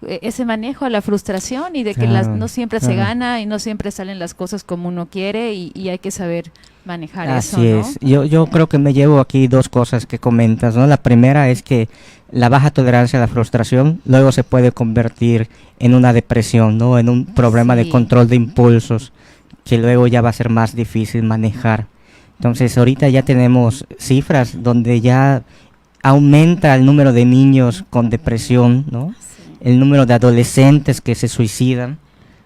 ese manejo a la frustración y de que Claro, no siempre se claro. gana y no siempre salen las cosas como uno quiere y hay que saber manejar Así eso, ¿no? es. Yo creo que me llevo aquí dos cosas que comentas, ¿no? La primera es que la baja tolerancia a la frustración luego se puede convertir en una depresión, ¿no? En un problema de Sí. control de impulsos que luego ya va a ser más difícil manejar. Entonces, ahorita ya tenemos cifras donde ya aumenta el número de niños con depresión, ¿no? El número de adolescentes que se suicidan.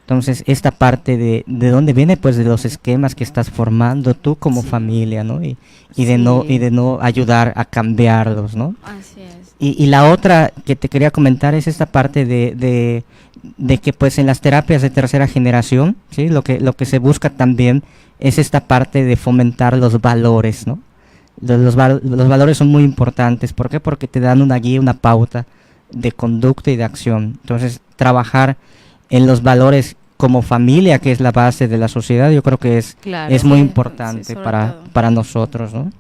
Entonces, esta parte de dónde viene, pues de los esquemas que estás formando tú como Sí. familia, ¿no? Y Sí. de no ayudar a cambiarlos, ¿no? Así es. Y la otra que te quería comentar es esta parte de que pues en las terapias de tercera generación, ¿sí? Lo que se busca también es esta parte de fomentar los valores, ¿no? Los valores son muy importantes. ¿Por qué? Porque te dan una guía, una pauta de conducta y de acción. Entonces, trabajar en los valores como familia, que es la base de la sociedad, yo creo que Claro. es muy Sí, importante sí, sobre para, todo. para nosotros, ¿no?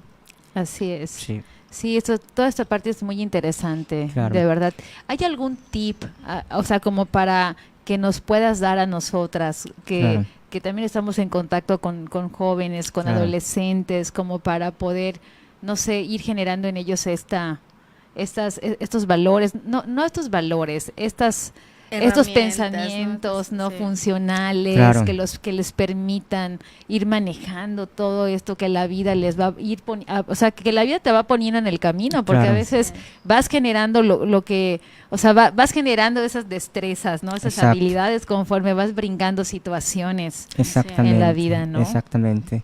Así es. Sí. Sí, toda esta parte es muy interesante, Claro. de verdad. ¿Hay algún tip, o sea, como para que nos puedas dar a nosotras, Claro. que también estamos en contacto con jóvenes, con Claro. adolescentes, como para poder, no sé, ir generando en ellos estos valores, no estos valores, estos Herramientas, pensamientos no Sí. funcionales Claro. que les permitan ir manejando todo esto que la vida les va a ir o sea, que la vida te va poniendo en el camino, porque Claro. a veces vas generando lo que, o sea, vas generando esas destrezas, ¿no? Esas Exacto. habilidades conforme vas brincando situaciones. Exactamente. En la vida, ¿no? Exactamente.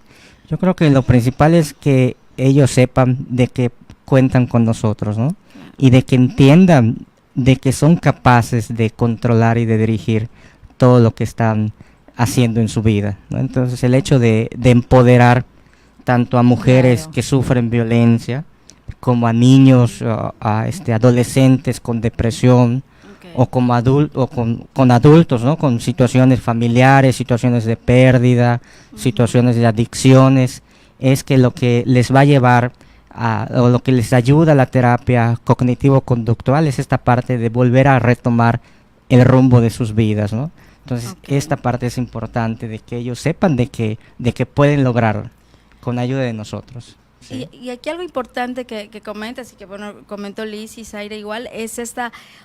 Yo creo que lo principal es que ellos sepan de que cuentan con nosotros, ¿no? Y de que entiendan de que son capaces de controlar y de dirigir todo lo que están haciendo en su vida, ¿no? Entonces, el hecho de empoderar tanto a mujeres Claro. que sufren violencia, como a niños, a adolescentes con depresión, Ok. o como con adultos, ¿no? Con situaciones familiares, situaciones de pérdida, situaciones de adicciones, es que lo que les va a llevar o lo que les ayuda a la terapia cognitivo-conductual es esta parte de volver a retomar el rumbo de sus vidas, ¿no? Entonces, Ok. esta parte es importante, de que ellos sepan de que pueden lograrlo con ayuda de nosotros. Sí. Y aquí algo importante que comentas y que bueno comentó Liz y Zaira igual es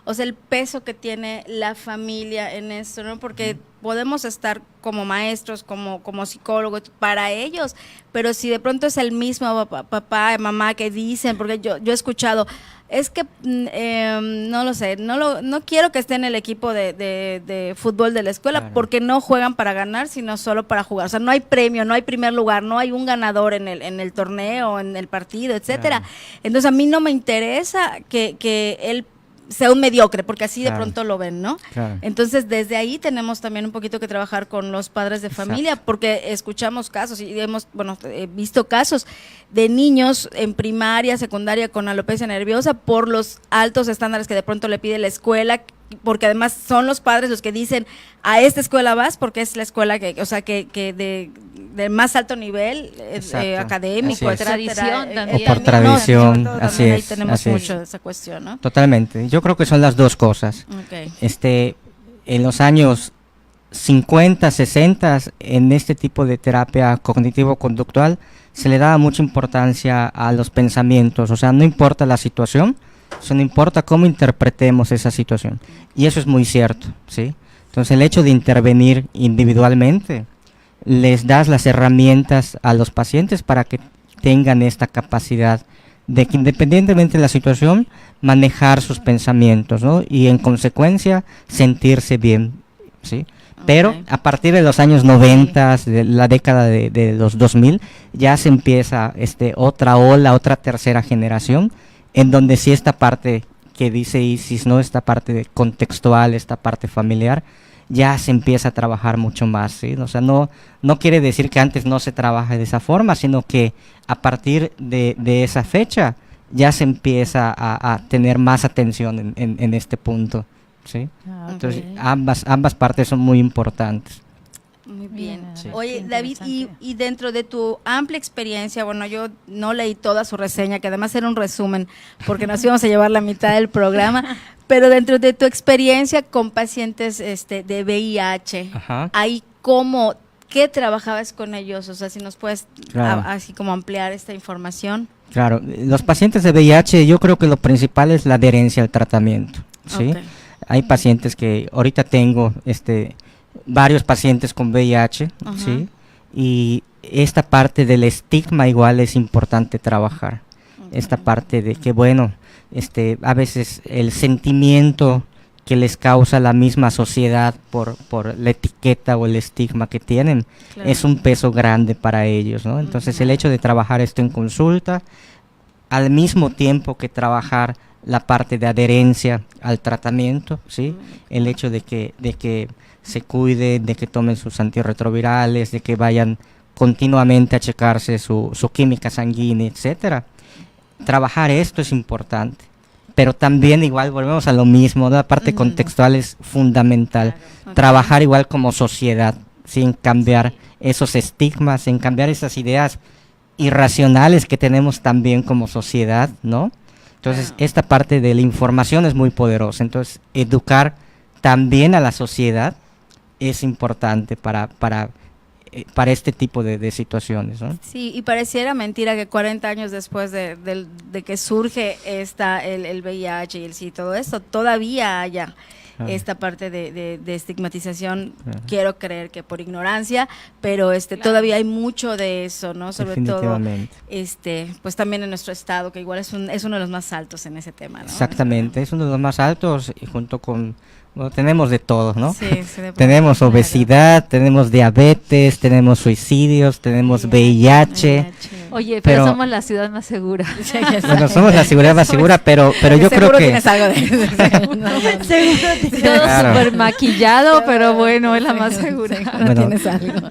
o sea, el peso que tiene la familia en esto, ¿no? Porque podemos estar como maestros, como psicólogos para ellos, pero si de pronto es el mismo papá, mamá que dicen, porque yo he escuchado, es que no lo sé, no quiero que esté en el equipo de fútbol de la escuela, Claro. porque no juegan para ganar, sino solo para jugar. O sea, no hay premio, no hay primer lugar, no hay un ganador en el torneo, en el partido, etcétera. Claro. Entonces a mí no me interesa que él sea un mediocre, porque así de Claro. pronto lo ven, ¿no? Claro. Entonces, desde ahí tenemos también un poquito que trabajar con los padres de familia, porque escuchamos casos y hemos, visto casos de niños en primaria, secundaria con alopecia nerviosa por los altos estándares que de pronto le pide la escuela, porque además son los padres los que dicen, a esta escuela vas, porque es la escuela que de más alto nivel Exacto. académico, Así es. etcétera. Tradición también. Por tradición, sobre todo así también ahí es, tenemos así es. mucho esa cuestión, ¿no? Totalmente. Yo creo que son las dos cosas. Okay. En los años 50, 60, en este tipo de terapia cognitivo-conductual, se le daba mucha importancia a los pensamientos. O sea, no importa la situación, sino importa cómo interpretemos esa situación. Y eso es muy cierto, ¿sí? Entonces, el hecho de intervenir individualmente, les das las herramientas a los pacientes para que tengan esta capacidad de que independientemente de la situación, manejar sus pensamientos, ¿no? Y en consecuencia, sentirse bien, ¿sí? Pero Ok. a partir de los años 90, de la década de los 2000, ya se empieza otra ola, otra tercera generación, en donde sí esta parte que dice Isis, ¿no? Esta parte contextual, esta parte familiar, ya se empieza a trabajar mucho más, ¿sí? O sea, no quiere decir que antes no se trabaje de esa forma, sino que a partir de esa fecha ya se empieza a tener más atención en este punto, ¿sí? Entonces, ambas partes son muy importantes. Muy bien. Sí. Oye, Qué David, interesante. y dentro de tu amplia experiencia, bueno, yo no leí toda su reseña, que además era un resumen, porque nos íbamos a llevar la mitad del programa, pero dentro de tu experiencia con pacientes de VIH, Ajá. ahí ¿qué trabajabas con ellos? O sea, si nos puedes Claro. así como ampliar esta información. Claro, los pacientes de VIH, yo creo que lo principal es la adherencia al tratamiento, ¿sí? Ok. Hay pacientes que ahorita tengo varios pacientes con VIH, Ajá. ¿sí? Y esta parte del estigma igual es importante trabajar. Esta parte de que, bueno, a veces el sentimiento que les causa la misma sociedad por la etiqueta o el estigma que tienen, Claro. es un peso grande para ellos, ¿no? Entonces el hecho de trabajar esto en consulta, al mismo tiempo que trabajar la parte de adherencia al tratamiento, ¿sí? El hecho de que se cuiden, de que tomen sus antirretrovirales, de que vayan continuamente a checarse su química sanguínea, etcétera. Trabajar esto es importante, pero también igual volvemos a lo mismo, ¿no? La parte contextual es fundamental. Ok. Trabajar igual como sociedad, sin cambiar esos estigmas, en cambiar esas ideas irracionales que tenemos también como sociedad, ¿no? Entonces, esta parte de la información es muy poderosa. Entonces, educar también a la sociedad es importante para este tipo de situaciones, ¿no? Sí, y pareciera mentira que 40 años después de que surge el VIH y el SIDA y todo esto, todavía haya Claro. esta parte de estigmatización. Ajá. Quiero creer que por ignorancia, pero todavía hay mucho de eso, ¿no? Sobre todo, Definitivamente. pues también en nuestro estado, que igual es uno de los más altos en ese tema, ¿no? Exactamente, es uno de los más altos y junto con, bueno, tenemos de todo, ¿no? Sí, sí, de Tenemos pronto, obesidad, tenemos diabetes, tenemos suicidios, tenemos VIH. Oye, pero Pero- somos la ciudad más segura. Bueno, somos la seguridad más segura, pero yo creo Seguro que tienes algo de eso. No, Todo Claro. súper maquillado, pero bueno, es la más segura. Seguro Bueno, tienes algo.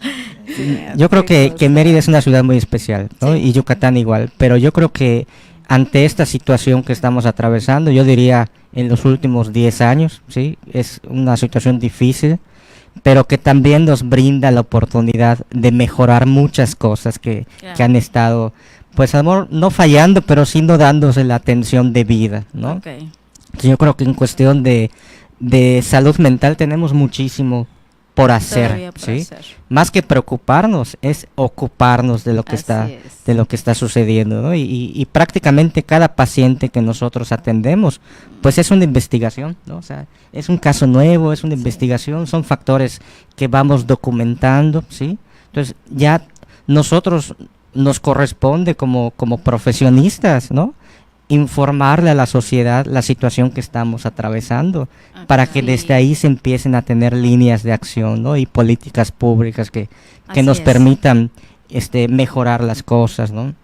yo creo que Mérida es una ciudad muy especial, ¿no? Y Yucatán igual, pero yo creo que ante esta situación que estamos atravesando, yo diría en los últimos 10 años, ¿sí? Es una situación difícil, pero que también nos brinda la oportunidad de mejorar muchas cosas que han estado, pues amor, no fallando, pero sí no dándose la atención debida, ¿no? Ok. Yo creo que en cuestión de salud mental tenemos muchísimo por hacer, Todavía por ¿sí? hacer. Más que preocuparnos, es ocuparnos de lo que Así es. de lo que está sucediendo, ¿no? Y prácticamente cada paciente que nosotros atendemos, pues es una investigación, ¿no? O sea, es un caso nuevo, es una investigación, son factores que vamos documentando, ¿sí? Entonces, ya nosotros nos corresponde como profesionistas, ¿no? Informarle a la sociedad la situación que estamos atravesando, para que desde ahí se empiecen a tener líneas de acción, ¿no? Y políticas públicas que Así nos es. permitan mejorar las cosas, ¿no? En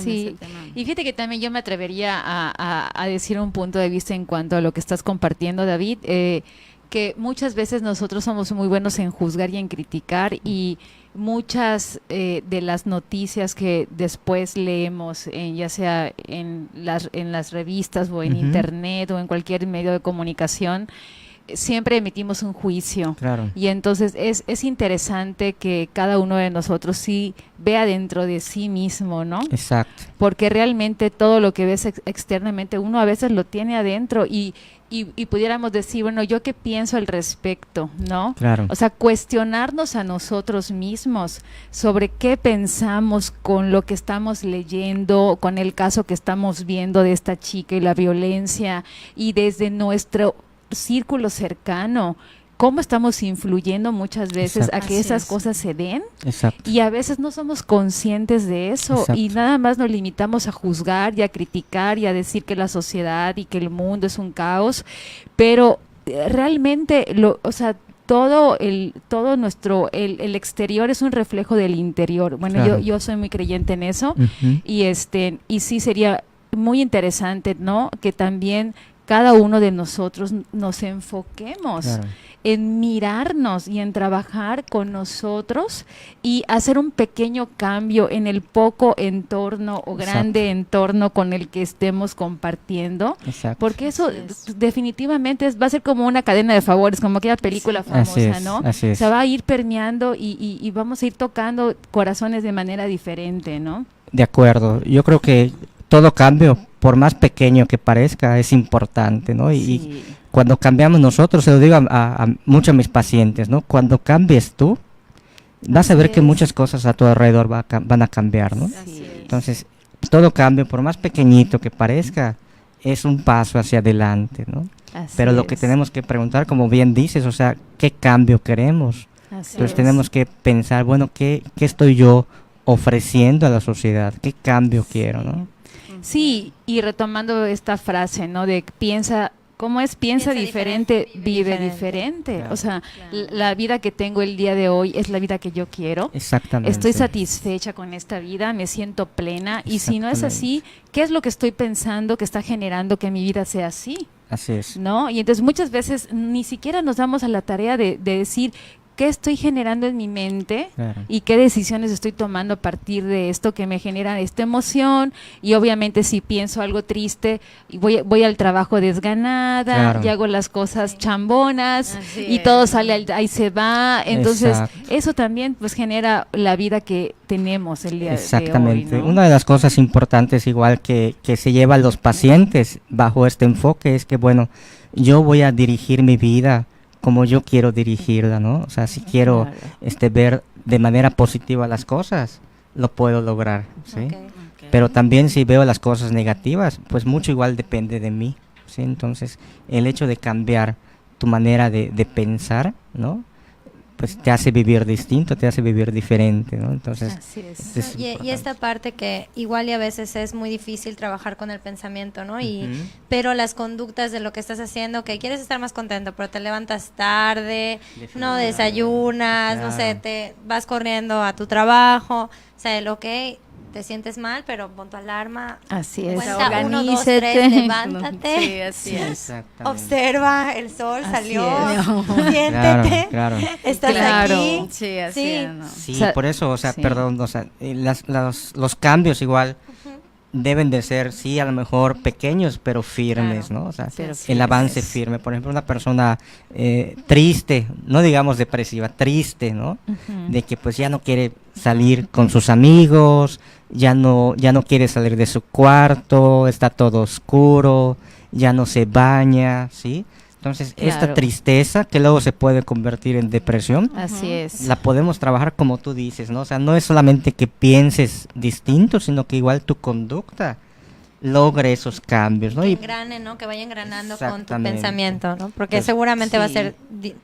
Sí, ese tema. y fíjate que también yo me atrevería a decir un punto de vista en cuanto a lo que estás compartiendo, David, que muchas veces nosotros somos muy buenos en juzgar y en criticar, y muchas de las noticias que después leemos, ya sea en las revistas o en Ujú. internet o en cualquier medio de comunicación, siempre emitimos un juicio. Claro. Y entonces es interesante que cada uno de nosotros sí vea dentro de sí mismo, ¿no? Exacto. Porque realmente todo lo que ves externamente uno a veces lo tiene adentro, y pudiéramos decir, bueno, ¿yo qué pienso al respecto, no? Claro. O sea, cuestionarnos a nosotros mismos sobre qué pensamos con lo que estamos leyendo, con el caso que estamos viendo de esta chica y la violencia, y desde nuestro círculo cercano, cómo estamos influyendo muchas veces Exacto. a que Así esas es. cosas se den, Exacto. y a veces no somos conscientes de eso. Exacto. Y nada más nos limitamos a juzgar y a criticar y a decir que la sociedad y que el mundo es un caos, pero realmente o sea, todo nuestro el exterior es un reflejo del interior. Bueno, Claro. yo soy muy creyente en eso. Ujú. Y y sí sería muy interesante, ¿no? Que también cada uno de nosotros nos enfoquemos Claro. en mirarnos y en trabajar con nosotros y hacer un pequeño cambio en el poco entorno o grande entorno con el que estemos compartiendo, Exacto. porque eso definitivamente va a ser como una cadena de favores, como aquella película famosa, Así es, ¿no? así es. Se va a ir permeando y vamos a ir tocando corazones de manera diferente, ¿no? De acuerdo. Yo creo que todo cambio, por más pequeño que parezca, es importante, ¿no? Y Sí. cuando cambiamos nosotros, se lo digo a muchos de mis pacientes, ¿no? Cuando cambies tú, vas a ver que muchas cosas a tu alrededor van a cambiar, ¿no? Sí. Entonces, todo cambio, por más pequeñito que parezca, es un paso hacia adelante, ¿no? Así Pero lo que es. tenemos que preguntar, como bien dices, o sea, ¿qué cambio queremos? Así Entonces es. tenemos que pensar, bueno, ¿qué estoy yo ofreciendo a la sociedad? ¿Qué cambio quiero, no? Sí, y retomando esta frase, ¿no? De piensa, ¿cómo es? Piensa diferente, vive diferente. Claro. O sea, la vida que tengo el día de hoy es la vida que yo quiero. Exactamente. Estoy satisfecha con esta vida, me siento plena. Y si no es así, ¿qué es lo que estoy pensando que está generando que mi vida sea así? Así es. ¿No? Y entonces muchas veces ni siquiera nos damos a la tarea de decir qué estoy generando en mi mente Claro. y qué decisiones estoy tomando a partir de esto que me genera esta emoción. Y obviamente si pienso algo triste, y voy al trabajo desganada, Claro. y hago las cosas chambonas, Así y es. todo sale, ahí se va. Entonces Exacto. eso también pues genera la vida que tenemos el día Exactamente. de hoy, ¿no? Una de las cosas importantes, igual que se lleva a los pacientes bajo este enfoque, es que, bueno, yo voy a dirigir mi vida como yo quiero dirigirla, ¿no? O sea, si quiero Claro. ver de manera positiva las cosas, lo puedo lograr, ¿sí? Ok. Pero también si veo las cosas negativas, pues mucho igual depende de mí, ¿sí? Entonces, el hecho de cambiar tu manera de pensar, ¿no? Pues te hace vivir distinto, te hace vivir diferente, ¿no? Entonces, Así es. es Y importante. esta parte que igual y a veces es muy difícil trabajar con el pensamiento, ¿no? Y Ujú. pero las conductas de lo que estás haciendo, que quieres estar más contento, pero te levantas tarde, no desayunas, no sé, Claro. te vas corriendo a tu trabajo, o sea, lo que te sientes mal, pero pon tu alarma, Así es. cuenta 1, 2, Organícete. 3, levántate. Sí, así es. Exactamente. Observa, el sol Así salió, es. siéntete, Claro. estás Claro. aquí. Sí, así Sí. es, ¿no? Sí, O sea, por eso, o sea, sí. perdón, o sea, los cambios igual deben de ser, sí, a lo mejor pequeños, pero firmes, Claro, ¿no? O sea, pero el firmes. avance firme. Por ejemplo, una persona triste, no digamos depresiva, triste, ¿no? Ujú. De que pues ya no quiere salir con sus amigos, ya no quiere salir de su cuarto, está todo oscuro, ya no se baña, ¿sí? Entonces, esta Claro. tristeza que luego se puede convertir en depresión, Así es. la podemos trabajar como tú dices, ¿no? O sea, no es solamente que pienses distinto, sino que igual tu conducta logre esos cambios, ¿no? Que Y engrane, ¿no? Que vaya engranando con tu Exactamente. pensamiento, ¿no? Porque Pues, seguramente va a sí. ser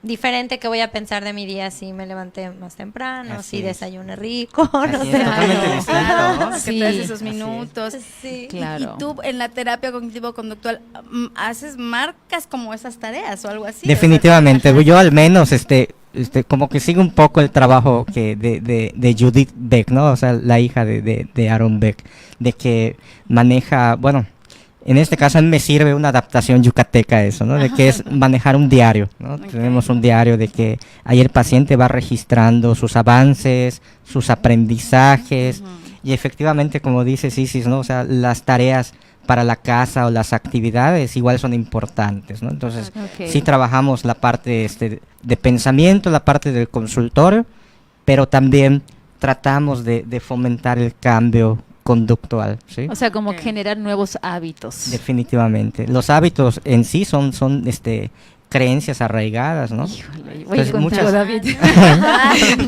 diferente que voy a pensar de mi día si me levanté más temprano, Así si es. desayuné rico, no así sé. es, totalmente distinto, ¿no? Que Sí, te haces esos así es. minutos. Sí. Claro. Y tú en la terapia cognitivo-conductual haces marcas como esas tareas o algo así. Definitivamente, yo al menos como que sigo un poco el trabajo que de Judith Beck, ¿no? O sea, la hija de Aaron Beck, de que maneja, bueno, en este caso a mí me sirve una adaptación yucateca a eso, ¿no? De que es manejar un diario, ¿no? Ok. Tenemos un diario de que ahí el paciente va registrando sus avances, sus aprendizajes, y efectivamente, como dice Isis, ¿no? O sea, las tareas para la casa o las actividades igual son importantes, ¿no? Entonces, Ok. sí trabajamos la parte de pensamiento, la parte del consultorio, pero también tratamos de fomentar el cambio conductual, ¿sí? O sea, como Ok. generar nuevos hábitos. Definitivamente. Los hábitos en sí son creencias arraigadas, ¿no? Híjole, voy Entonces, contigo, muchas- David.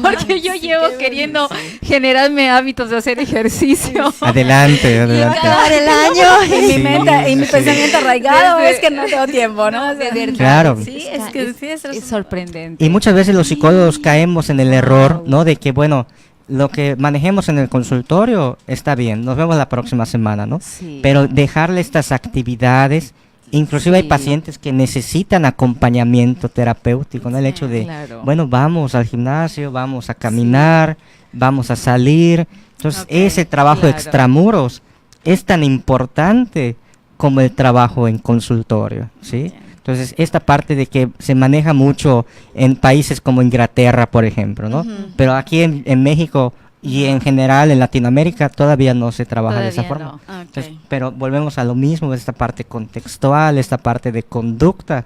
Porque yo llevo queriendo generarme hábitos de hacer ejercicio. Adelante, Y va a adelante. acabar el año. En mi Sí, mente y mi sí. pensamiento arraigado Desde- es que no tengo tiempo, ¿no? O sea, De verdad. Claro. Sí, es que sí, es sorprendente. Y muchas veces los psicólogos caemos en el error, ¿no? De que, bueno, lo que manejemos en el consultorio está bien, nos vemos la próxima semana, ¿no? Sí. Pero dejarle estas actividades, inclusive hay Sí. pacientes que necesitan acompañamiento terapéutico, ¿no? El hecho de, claro. bueno, vamos al gimnasio, vamos a caminar, vamos a salir. Entonces, Ok, ese trabajo claro. extramuros es tan importante como el trabajo en consultorio, ¿sí? Entonces, esta parte de que se maneja mucho en países como Inglaterra, por ejemplo, ¿no? Pero aquí en México y en general en Latinoamérica todavía no se trabaja de esa Todavía forma. no. Entonces, pero volvemos a lo mismo, esta parte contextual, esta parte de conducta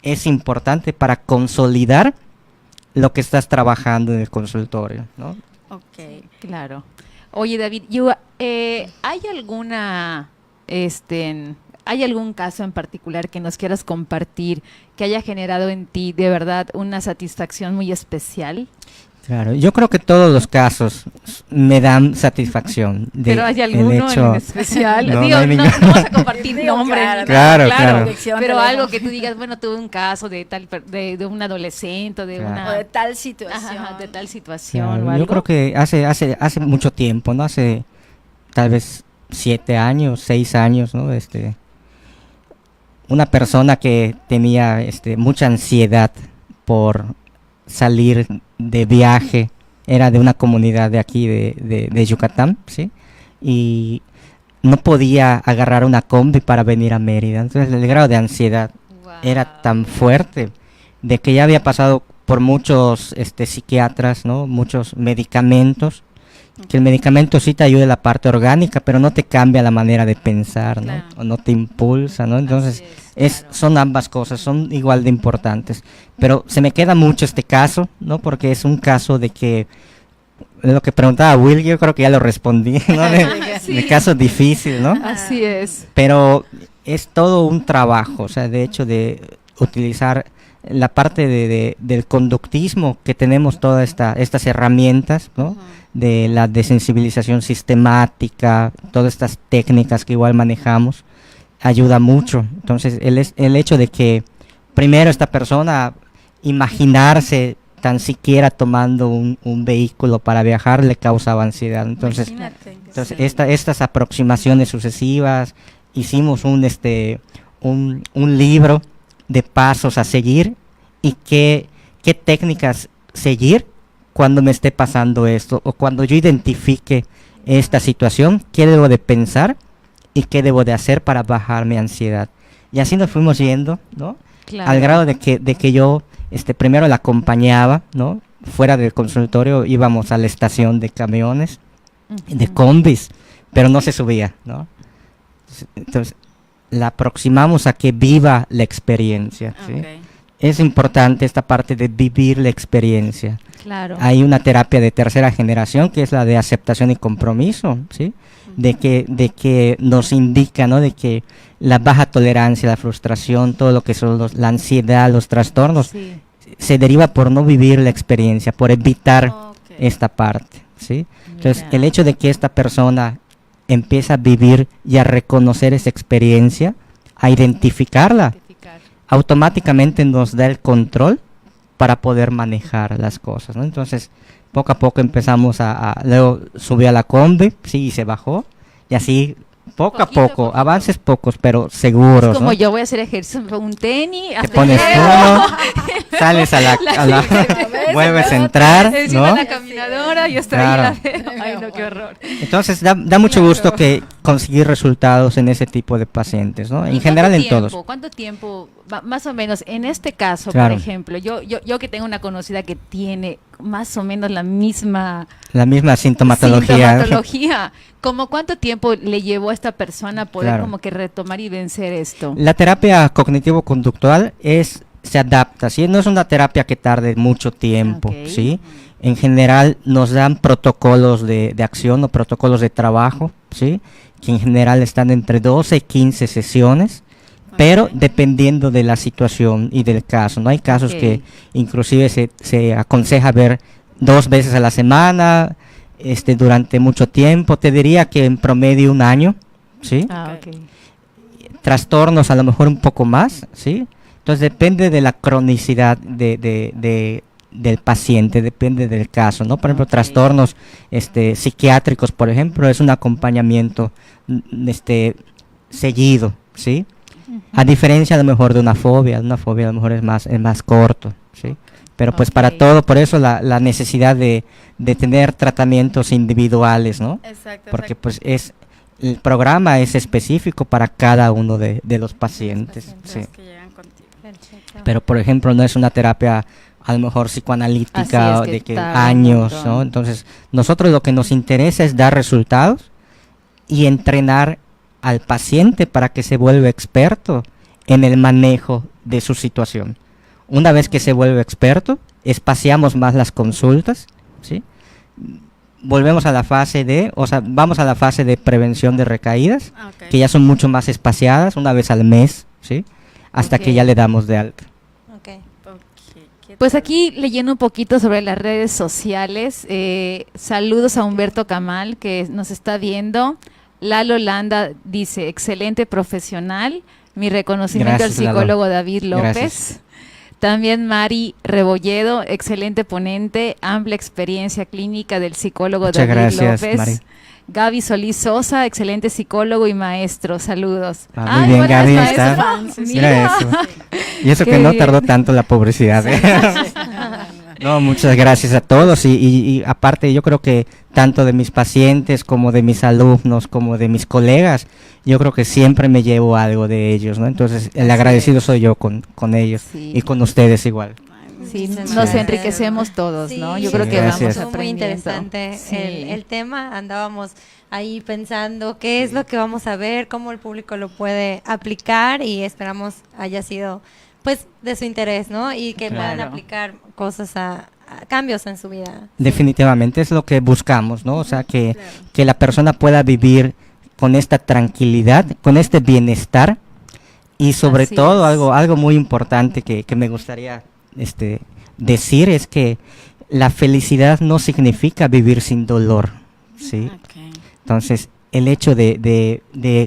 es importante para consolidar lo que estás trabajando en el consultorio, ¿no? Ok. Claro. Oye, David, ¿hay hay algún caso en particular que nos quieras compartir que haya generado en ti de verdad una satisfacción muy especial? Claro, yo creo que todos los casos me dan satisfacción. ¿Pero hay alguno en especial? No, Digo, no hay no ningún- vamos a compartir nombre. Claro, ni claro, nada, claro. Pero algo que tú digas, bueno, tuve un caso de de un adolescente, de Claro. una... O de tal situación. Ajá, de tal situación Claro, o algo. yo creo que hace mucho tiempo, ¿no? Hace tal vez 7 años, 6 años, ¿no? Una persona que tenía mucha ansiedad por salir de viaje, era de una comunidad de aquí de Yucatán, ¿sí? Y no podía agarrar una combi para venir a Mérida. Entonces el grado de ansiedad era tan fuerte de que ya había pasado por muchos psiquiatras, ¿no? Muchos medicamentos, que el medicamento sí te ayuda en la parte orgánica, pero no te cambia la manera de pensar, ¿no? Claro. O no te impulsa, ¿no? Entonces son ambas cosas, son igual de importantes. Pero se me queda mucho este caso, ¿no? Porque es un caso de que, lo que preguntaba Will, yo creo que ya lo respondí, ¿no? De caso difícil, ¿no? Así es. Pero es todo un trabajo, o sea, de hecho de utilizar la parte del conductismo, que tenemos todas estas herramientas, ¿no? De la desensibilización sistemática, todas estas técnicas que igual manejamos, ayuda mucho. Entonces, el hecho de que primero esta persona imaginarse tan siquiera tomando un vehículo para viajar le causaba ansiedad. Entonces, estas aproximaciones sucesivas, hicimos un libro de pasos a seguir y qué técnicas seguir cuando me esté pasando esto, o cuando yo identifique esta situación, qué debo de pensar y qué debo de hacer para bajar mi ansiedad. Y así nos fuimos yendo, ¿no? Claro. Al grado de que yo primero la acompañaba, ¿no? Fuera del consultorio íbamos a la estación de camiones, de combis, pero no se subía, ¿no? Entonces, la aproximamos a que viva la experiencia, ¿sí? Es importante esta parte de vivir la experiencia. Claro. Hay una terapia de tercera generación que es la de aceptación y compromiso, ¿sí? De que nos indica, ¿no? De que la baja tolerancia, la frustración, todo lo que son la ansiedad, los trastornos, Sí. se deriva por no vivir la experiencia, por evitar esta parte, ¿sí? Entonces, Ya. el hecho de que esta persona empieza a vivir y a reconocer esa experiencia, a identificarla, automáticamente nos da el control para poder manejar las cosas, ¿no? Entonces, poco a poco empezamos luego subió a la combi, sí, y se bajó, y así, poco a poco, avances pocos, pero seguros, Es como ¿no? yo voy a hacer ejercicio, un tenis, Te hasta pones llego. uno, sales vuelves a entrar, Encima ¿no? de la caminadora y hasta Claro. ahí la veo. Ay, no, qué horror. Entonces da mucho gusto que conseguir resultados en ese tipo de pacientes, ¿no? En general en todos. ¿Cuánto tiempo, más o menos, en este caso, Claro. por ejemplo, yo que tengo una conocida que tiene más o menos la misma La misma sintomatología. sintomatología, ¿cómo cuánto tiempo le llevó a esta persona poder Claro. como que retomar y vencer esto? La terapia cognitivo-conductual se adapta, ¿sí? No es una terapia que tarde mucho tiempo, Ok. ¿sí? En general nos dan protocolos de acción o protocolos de trabajo, ¿sí? Que en general están entre 12 y 15 sesiones, pero dependiendo de la situación y del caso, ¿no? Hay casos Ok. que inclusive se aconseja ver 2 veces a la semana, durante mucho tiempo, te diría que en promedio 1 año, ¿sí? Ok. Trastornos a lo mejor un poco más, ¿sí? Entonces depende de la cronicidad del paciente, depende del caso, ¿no? Por ejemplo, Ok. trastornos psiquiátricos, por ejemplo, es un acompañamiento seguido, ¿sí? A diferencia a lo mejor de una fobia a lo mejor es más corto, ¿sí? Pero pues para Ok. todo, por eso la necesidad de tener tratamientos individuales, ¿no? Exacto. Porque pues el programa es específico para cada uno de los pacientes. Sí. Que llegan contigo. Perfecto. Pero, por ejemplo, no es una terapia a lo mejor psicoanalítica Así es, que de que tarda un años, montón. ¿no? Entonces, nosotros lo que nos interesa es dar resultados y entrenar al paciente para que se vuelva experto en el manejo de su situación. Una vez que se vuelve experto, espaciamos más las consultas, ¿sí? Volvemos a la fase vamos a la fase de prevención de recaídas, Ok. que ya son mucho más espaciadas, una vez al mes, ¿sí? Hasta Ok. que ya le damos de alta. Ok. Ok, ¿qué Pues tal? aquí leyendo un poquito sobre las redes sociales, saludos a Humberto Camal que nos está viendo. Lalo Landa dice, excelente profesional, mi reconocimiento Gracias, al Lalo. psicólogo David López. Gracias. También Mari Rebolledo, excelente ponente, amplia experiencia clínica del psicólogo Muchas David gracias, López. Mari. Gaby Solís Sosa, excelente psicólogo y maestro, saludos. Muy bien, bueno, Gaby, es ahí maestro. está. Sí, sí. Mira eso. Y eso Qué que no bien. tardó tanto la publicidad. ¿eh? No, muchas gracias a todos y aparte yo creo que tanto de mis pacientes como de mis alumnos como de mis colegas, yo creo que siempre me llevo algo de ellos, ¿no? Entonces el Así agradecido es. soy yo con ellos Sí. y con ustedes igual. Sí, Muchísimas nos gracias. enriquecemos todos, ¿no? Sí, Yo creo que gracias. vamos estuvo aprendiendo. muy interesante Sí. el tema. Andábamos ahí pensando qué es lo que vamos a ver, cómo el público lo puede aplicar y esperamos haya sido pues de su interés, ¿no? Y que puedan Claro. aplicar cosas a cambios en su vida. Definitivamente es lo que buscamos, ¿no? O sea, que la persona pueda vivir con esta tranquilidad, con este bienestar y sobre Así todo es. algo muy importante que me gustaría decir es que la felicidad no significa vivir sin dolor, ¿sí? Ok. Entonces, el hecho de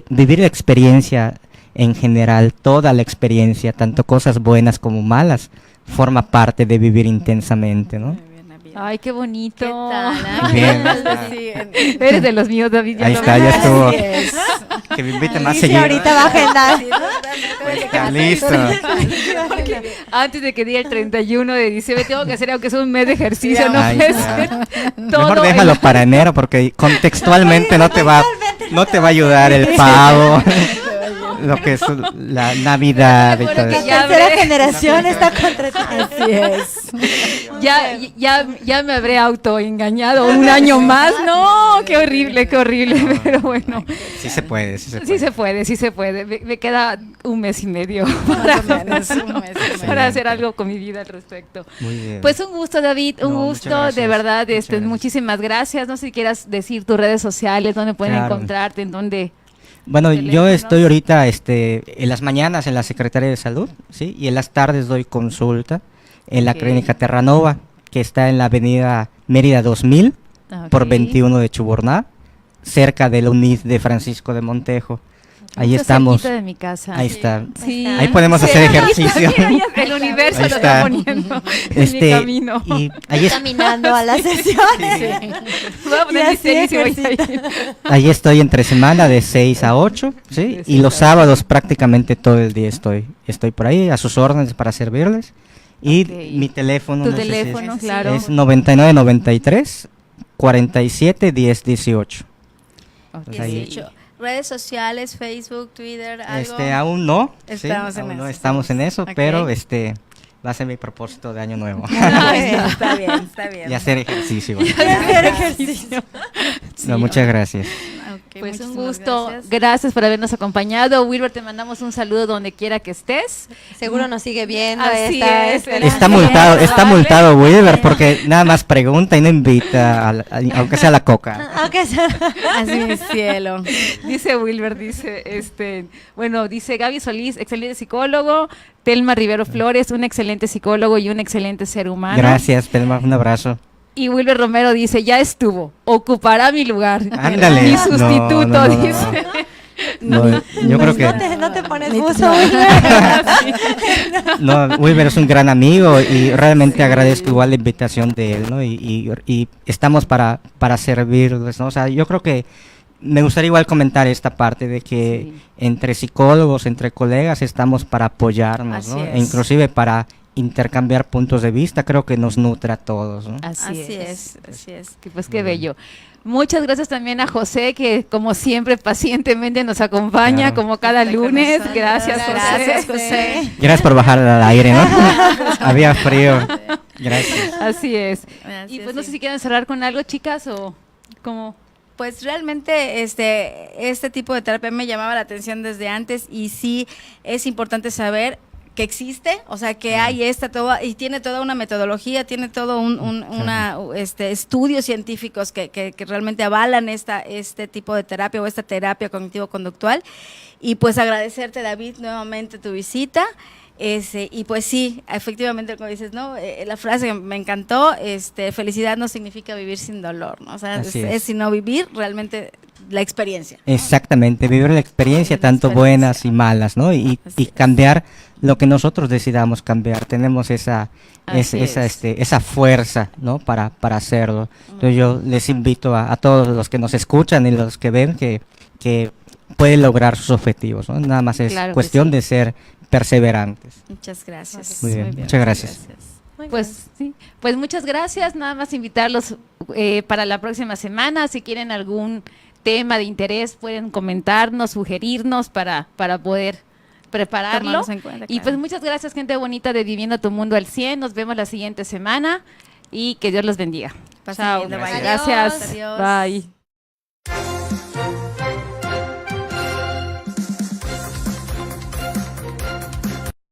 vivir la experiencia en general, toda la experiencia, tanto cosas buenas como malas, forma parte de vivir intensamente, ¿no? Muy bien, bien. Ay, qué bonito. ¿Qué tal? ah? Bien. Sí, Eres de los míos, David. ya Ahí lo está, ves. ya estuvo. Así es. Que me invite más Sí, seguido. ahorita va a agendar. Sí, totalmente. Está listo. Antes de que diga el 31 de diciembre, tengo que hacer aunque sea un mes de ejercicio, no Ahí puede está. ser Mejor todo déjalo el- para enero porque contextualmente no te va a ayudar el pavo, lo que es la Navidad y Bueno, todo que eso. ya Tercera habré- generación está contratada. Así es. ya me habré autoengañado un año más. No, qué horrible, pero bueno. Sí se puede, sí se puede. Sí se puede. Me queda un mes y medio Más o menos, un mes, para hacer algo con mi vida al respecto. Muy bien. Pues un gusto, David, un No, muchas gusto, gracias, de verdad, muchas gracias. muchísimas gracias. No sé si quieras decir tus redes sociales, dónde pueden Claro. encontrarte, en dónde. Bueno, yo teléfonos. estoy ahorita en las mañanas en la Secretaría de Salud, ¿sí? Y en las tardes doy consulta en la Ok. Clínica Terranova, que está en la avenida Mérida 2000 por Ok. 21 de Chuburná, cerca del UNID de Francisco de Montejo. Ahí Justo estamos. cerquita de mi casa. Ahí está. Sí. Ahí podemos hacer ejercicio. Mira, ya el universo Ahí lo está. está poniendo en mi camino. y ahí, Caminando a la sesión. Voy a poner Y mis tenis y voy así a ir. ahí estoy entre semana de 6 a 8, ¿sí? De Y los 6 a 8. sábados prácticamente todo el día estoy por ahí a sus órdenes para servirles. Y Ok. mi teléfono, Tu no sé si es- teléfono, claro. es 9993 47 10 18. Ok. ahí- 18. Redes sociales, Facebook, Twitter, algo. Aún no, ¿sí? Estamos en Aún no eso. estamos en eso, Ok. pero va a ser mi propósito de año nuevo. Está bien, está bien. Y hacer ejercicio. Hacer ejercicio. No, muchas gracias. Ok, Pues un muchísimas gusto, gracias. gracias por habernos acompañado. Wilber, te mandamos un saludo donde quiera que estés. Seguro nos sigue viendo. Así está es, esperando. Está multado Wilber porque nada más pregunta y no invita, aunque sea la coca. Aunque sea- Así mi cielo. Dice Wilber, dice Gaby Solís, excelente psicólogo. Telma Rivero Flores, un excelente psicólogo y un excelente ser humano. Gracias, Telma, un abrazo. Y Wilber Romero dice, ya estuvo, ocupará mi lugar. Ándale. Mi No, sustituto, no, no, no. dice. No, yo creo que No te pones Ni- buzo. no. no, Wilber es un gran amigo y realmente agradezco igual la invitación de él, ¿no? Y estamos para servirles, ¿no? O sea, yo creo que me gustaría igual comentar esta parte de que Sí. entre psicólogos, entre colegas, estamos para apoyarnos, ¿no? Así E es. inclusive para intercambiar puntos de vista, creo que nos nutre a todos, ¿no? Así Así es. es, así es. Que, pues qué bello. Muchas gracias también a José, que como siempre pacientemente nos acompaña, Claro. como cada Está con lunes. nosotros. Gracias, José. Gracias, José. Gracias por bajar al aire, ¿no? Había frío. Gracias. Así es. Así Y pues es, no sí. sé si quieren cerrar con algo, chicas, o como... Pues realmente este tipo de terapia me llamaba la atención desde antes y sí es importante saber que existe, o sea que hay y tiene toda una metodología, tiene todo estudios científicos que realmente avalan este tipo de terapia o esta terapia cognitivo-conductual. Y pues agradecerte, David, nuevamente tu visita. Y pues sí, efectivamente, como dices, ¿no? La frase que me encantó, felicidad no significa vivir sin dolor, ¿no? O sea, Así es. es sino vivir realmente la experiencia. Exactamente, vivir la experiencia, Vivir la tanto experiencia. buenas y malas, ¿no? Y Así es. cambiar lo que nosotros decidamos cambiar. Tenemos esa fuerza, ¿no? Para hacerlo. Entonces yo les invito a todos los que nos escuchan y los que ven que pueden lograr sus objetivos, ¿no? Nada más es Claro que cuestión sí. de ser perseverantes. Muchas gracias. Muy bien, muchas gracias. Muy bien. Pues sí, pues muchas gracias. Nada más invitarlos para la próxima semana. Si quieren algún tema de interés, pueden comentarnos, sugerirnos para poder prepararlo. Tomarnos en cuenta, Y claro. pues muchas gracias, gente bonita de Viviendo tu Mundo al 100. Nos vemos la siguiente semana y que Dios los bendiga. Pasen Chao. bien, bye. Gracias. Adiós. Bye.